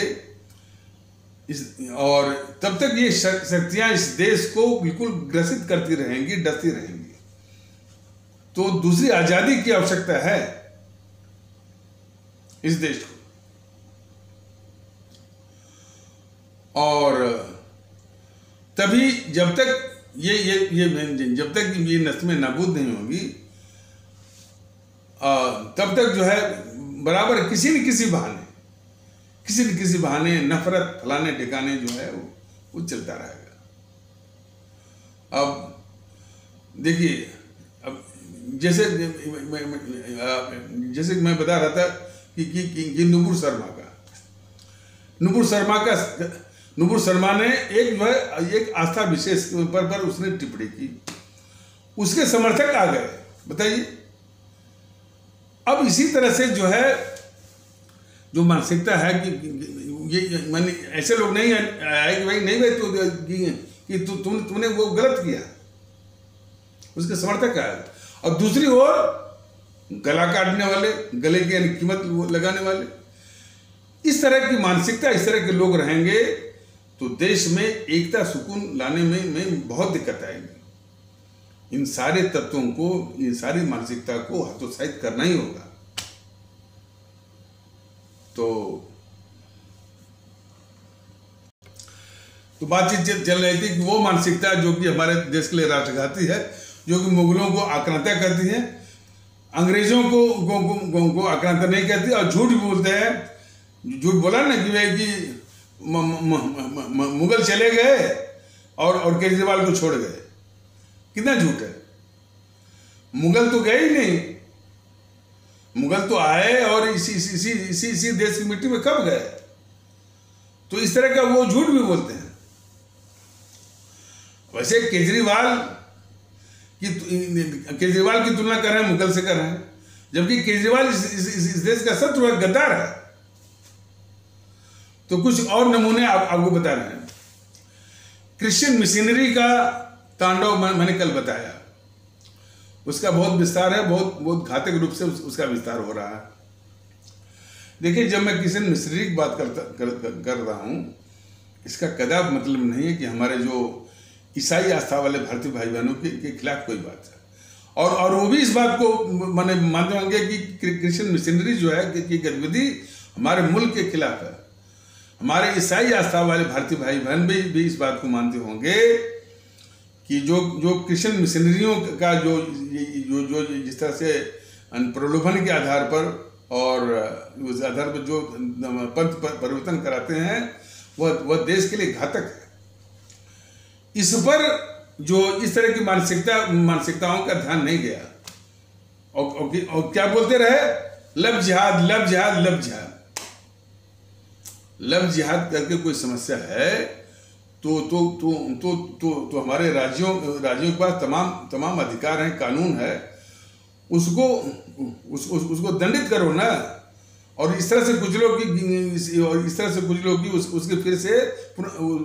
और तब तक ये शक्तियां इस देश को बिल्कुल ग्रसित करती रहेंगी, डसती रहेंगी। तो दूसरी आजादी की आवश्यकता है इस देश को। और तभी जब तक जब तक ये नस्लें नाबूद नहीं होंगी तब तक जो है बराबर किसी न किसी बहाने नफरत फलाने ठिकाने जो है वो चलता रहेगा। अब देखिए, अब जैसे मैं बता रहा था कि नुपुर शर्मा ने एक आस्था विशेष पर उसने टिप्पणी की, उसके समर्थक आ गए। बताइए, अब इसी तरह से जो है जो मानसिकता है कि ये मैंने ऐसे लोग नहीं आए कि भाई नहीं भाई कि तुमने वो गलत किया, उसके समर्थक आए। और दूसरी ओर गला काटने वाले, गले की कीमत लगाने वाले, इस तरह की मानसिकता, इस तरह के लोग रहेंगे तो देश में एकता सुकून लाने में बहुत दिक्कत आएगी। इन सारे तत्वों को, इन सारी मानसिकता को हतोत्साहित करना ही होगा। तो बातचीत चल रही थी कि वो मानसिकता जो कि हमारे देश के लिए राष्ट्रघाती है, जो कि मुगलों को आक्रांता करती है, अंग्रेजों को आक्रांता नहीं करती, और झूठ भी बोलते हैं। झूठ बोला ना कि भाई कि मुगल चले गए और केजरीवाल को छोड़ गए, कितना झूठ है। मुगल तो गए ही नहीं, मुगल तो आए और इसी देश की मिट्टी में कब गए। तो इस तरह का वो झूठ भी बोलते हैं। वैसे केजरीवाल की तुलना कर रहे हैं मुगल से कर रहे हैं, जबकि केजरीवाल इस देश का शत्रु है, गद्दार है। तो कुछ और नमूने आपको बता रहे हैं। क्रिश्चियन मिशनरी का तांडव मैंने कल बताया, उसका बहुत विस्तार है, बहुत घातक रूप से उसका विस्तार हो रहा है। देखिए, जब मैं क्रिश्चियन मिशनरी की बात कर रहा हूं, इसका कदापि मतलब नहीं है कि हमारे जो ईसाई आस्था वाले भारतीय भाई बहनों के खिलाफ कोई बात है। और वो भी इस बात को मानते होंगे कि क्रिश्चियन मिशनरी जो है कि गतिविधि हमारे मुल्क के खिलाफ है। हमारे ईसाई आस्था वाले भारतीय भाई बहन भी इस बात को मानते होंगे कि जो क्रिश्चियन मिशनरियों का जो जिस तरह से प्रलोभन के आधार पर और उस आधार पर जो पंथ परिवर्तन कराते हैं, वह देश के लिए घातक है। इस पर जो इस तरह की मानसिकताओं का ध्यान नहीं गया, और क्या बोलते रहे, लव जिहाद, लव जिहाद, लव जिहाद। लव जिहाद करके कोई समस्या है तो हमारे राज्यों के पास तमाम अधिकार हैं, कानून है, उसको दंडित करो ना। और इस तरह से कुछ लोग की उसके फिर से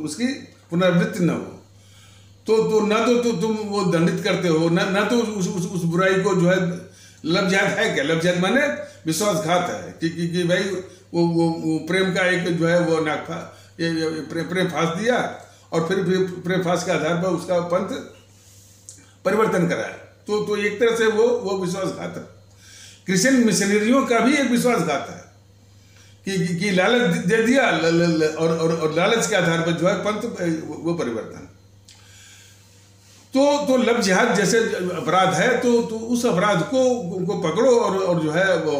उसकी पुनरावृत्ति न हो, तो ना तो तुम वो दंडित करते हो, ना तो उस बुराई को जो है। लव जिहाद है क्या? लव जिहाद माने विश्वासघात है कि भाई वो प्रेम का एक जो है वो प्रेम फांस दिया और फिर प्रेम फांस के आधार पर उसका पंथ परिवर्तन कराया, तो एक तरह से वो विश्वासघात है। क्रिश्चियन मिशनरियों का भी एक विश्वासघात है कि लालच दे दिया और लालच के आधार पर जो है पंथ वो परिवर्तन। तो लव जिहाद जैसे अपराध है, तो उस अपराध को पकड़ो और जो है वो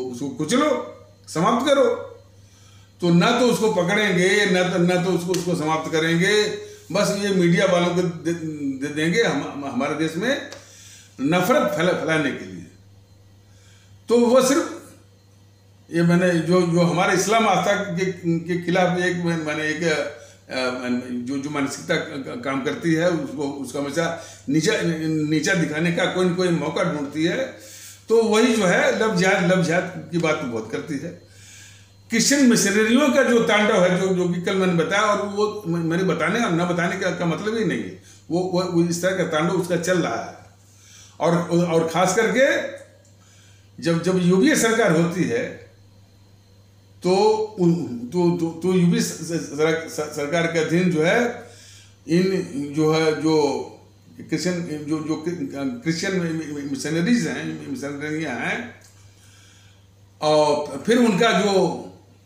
उसको कुचलो, समाप्त करो। तो ना तो उसको पकड़ेंगे, ना तो उसको समाप्त करेंगे, बस ये मीडिया वालों को दे देंगे हमारे देश में नफरत फैलाने के लिए। तो वो सिर्फ ये मैंने जो हमारे इस्लाम आस्था के खिलाफ जो मानसिकता काम करती है, उसको हमेशा नीचा दिखाने का कोई न कोई मौका ढूंढती है। तो वही जो है लव जिहाद की बात बहुत करती है। क्रिश्चियन मिशनरियों का जो तांडव है, जो कि कल मैंने बताया, और वो मैंने बताने और न बताने का मतलब ही नहीं है, वो इस तरह का तांडव उसका चल रहा है। और खास करके जब यूपीए सरकार होती है तो यूपी सरकार के अधीन जो है जो क्रिश्चियन मिशनरियाँ हैं, और फिर उनका जो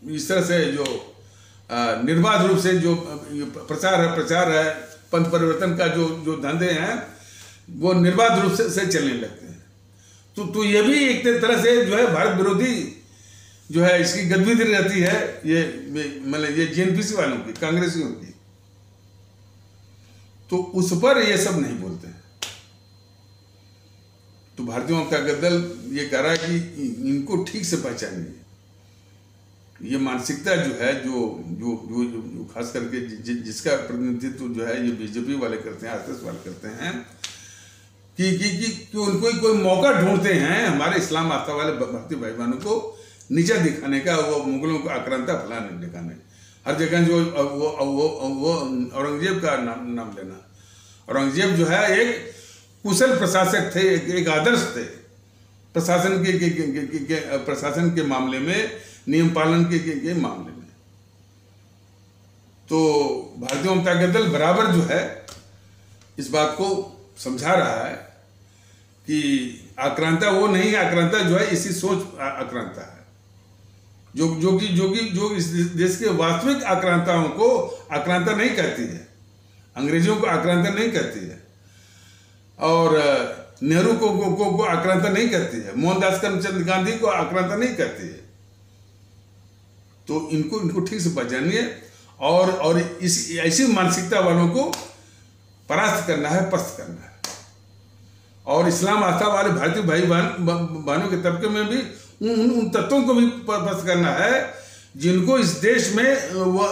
इस तरह से जो निर्बाध रूप से जो प्रचार है पंथ परिवर्तन का जो धंधे हैं वो निर्बाध रूप से चलने लगते हैं। तो ये भी एक तरह से जो है भारत विरोधी जो है इसकी गतिविधि रहती है, ये मतलब ये जेएनपीसी वालों की, कांग्रेसियों की। तो उस पर ये सब नहीं बोलते हैं। तो भारतीय जनता दल ये कह रहा है कि इनको ठीक से पहचानिए। ये मानसिकता जो है जो खास करके जिसका प्रतिनिधित्व जो है ये बीजेपी वाले करते हैं, आरएसएस वाले करते हैं कि उनको कोई मौका ढूंढते हैं हमारे इस्लाम आस्था वाले भारतीय भाई बहनों को नीचा दिखाने का, वो मुगलों को आक्रांता फैलाने दिखाने। हर जगह जो वो औरंगजेब का नाम लेना। औरंगजेब जो है एक कुशल प्रशासक थे, एक आदर्श थे प्रशासन के मामले में, नियम पालन के मामले में। तो भारतीय जनता दल बराबर जो है इस बात को समझा रहा है कि आक्रांता वो नहीं, आक्रांता जो है इसी सोच आक्रांता है जो इस देश के वास्तविक आक्रांताओं को आक्रांता नहीं कहती है, अंग्रेजों को आक्रांता नहीं कहती है, और नेहरू को आक्रांता नहीं कहती है, मोहनदास करमचंद गांधी को आक्रांता नहीं कहती है। तो इनको ठीक से पहचानिए और इस ऐसी मानसिकता वालों को परास्त करना है, पस्त करना है। और इस्लाम आस्था वाले भारतीय भाई बहनों के तबके में भी उन तत्वों को भी पस्त करना है जिनको इस देश में वो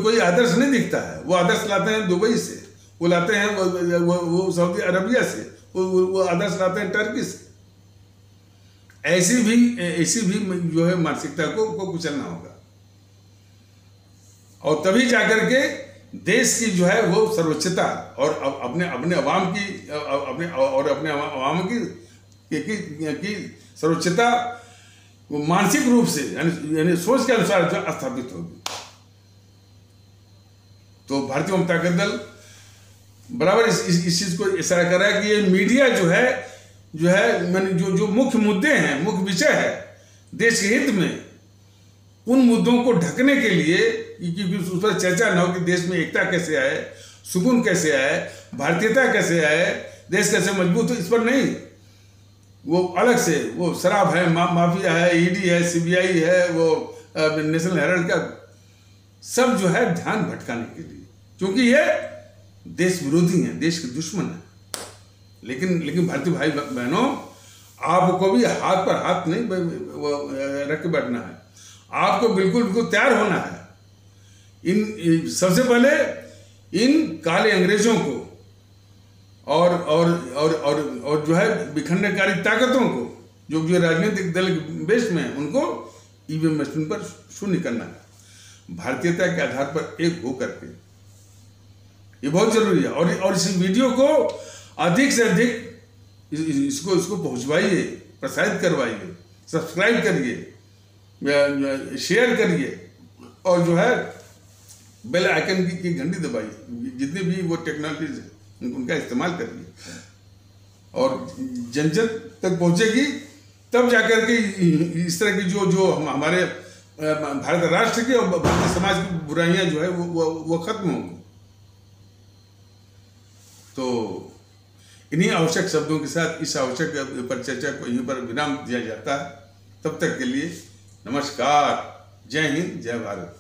कोई आदर्श नहीं दिखता है। वो आदर्श लाते हैं दुबई से, वो लाते हैं वो सऊदी अरबिया से, वो आदर्श लाते हैं टर्की से। ऐसी भी जो है मानसिकता को कुचलना होगा, और तभी जाकर के देश की जो है वो सर्वोच्चता और अपने अवाम की सर्वोच्चता वो मानसिक रूप से यानी सोच के अनुसार जो स्थापित होगी। तो भारतीय जनता दल बराबर इस चीज को इशारा कर रहा है कि ये मीडिया जो है मैंने जो मुख्य मुद्दे हैं, मुख्य विषय है देश के हित में, उन मुद्दों को ढकने के लिए, क्योंकि उस पर चर्चा न हो कि देश में एकता कैसे आए, सुकून कैसे आए, भारतीयता कैसे आए, देश कैसे मजबूत हो, इस पर नहीं। वो अलग से वो शराब है, माफिया है, ईडी है, सीबीआई है, वो नेशनल हेराल्ड का सब जो है ध्यान भटकाने के लिए, क्योंकि ये देश विरोधी हैं, देश के दुश्मन हैं। लेकिन भारतीय भाई बहनों, आपको भी हाथ पर हाथ नहीं रख के बैठना है, आपको बिल्कुल तैयार होना है। सबसे पहले इन काले अंग्रेजों को और जो है विखंडनकारी ताकतों को जो राजनीतिक दल बेस में उनको ईवीएम मशीन पर शून्य करना है, भारतीयता के आधार पर एक हो करके। ये बहुत जरूरी है। और इस वीडियो को अधिक से अधिक इसको पहुंचवाइए, प्रसारित करवाइए, सब्सक्राइब करिए, शेयर करिए, और जो है बेल आइकन की घंटी दबाइए। जितनी भी वो टेक्नोलॉजीज है उनका इस्तेमाल करिए, और जन जन तक पहुंचेगी, तब जाकर के इस तरह की जो हमारे भारत राष्ट्र की और भारतीय समाज की बुराइयां जो है वो खत्म होंगी। तो इन्हीं आवश्यक शब्दों के साथ इस आवश्यक परिचर्चा को यहीं पर विराम दिया जाता है। तब तक के लिए नमस्कार, जय हिंद, जय भारत।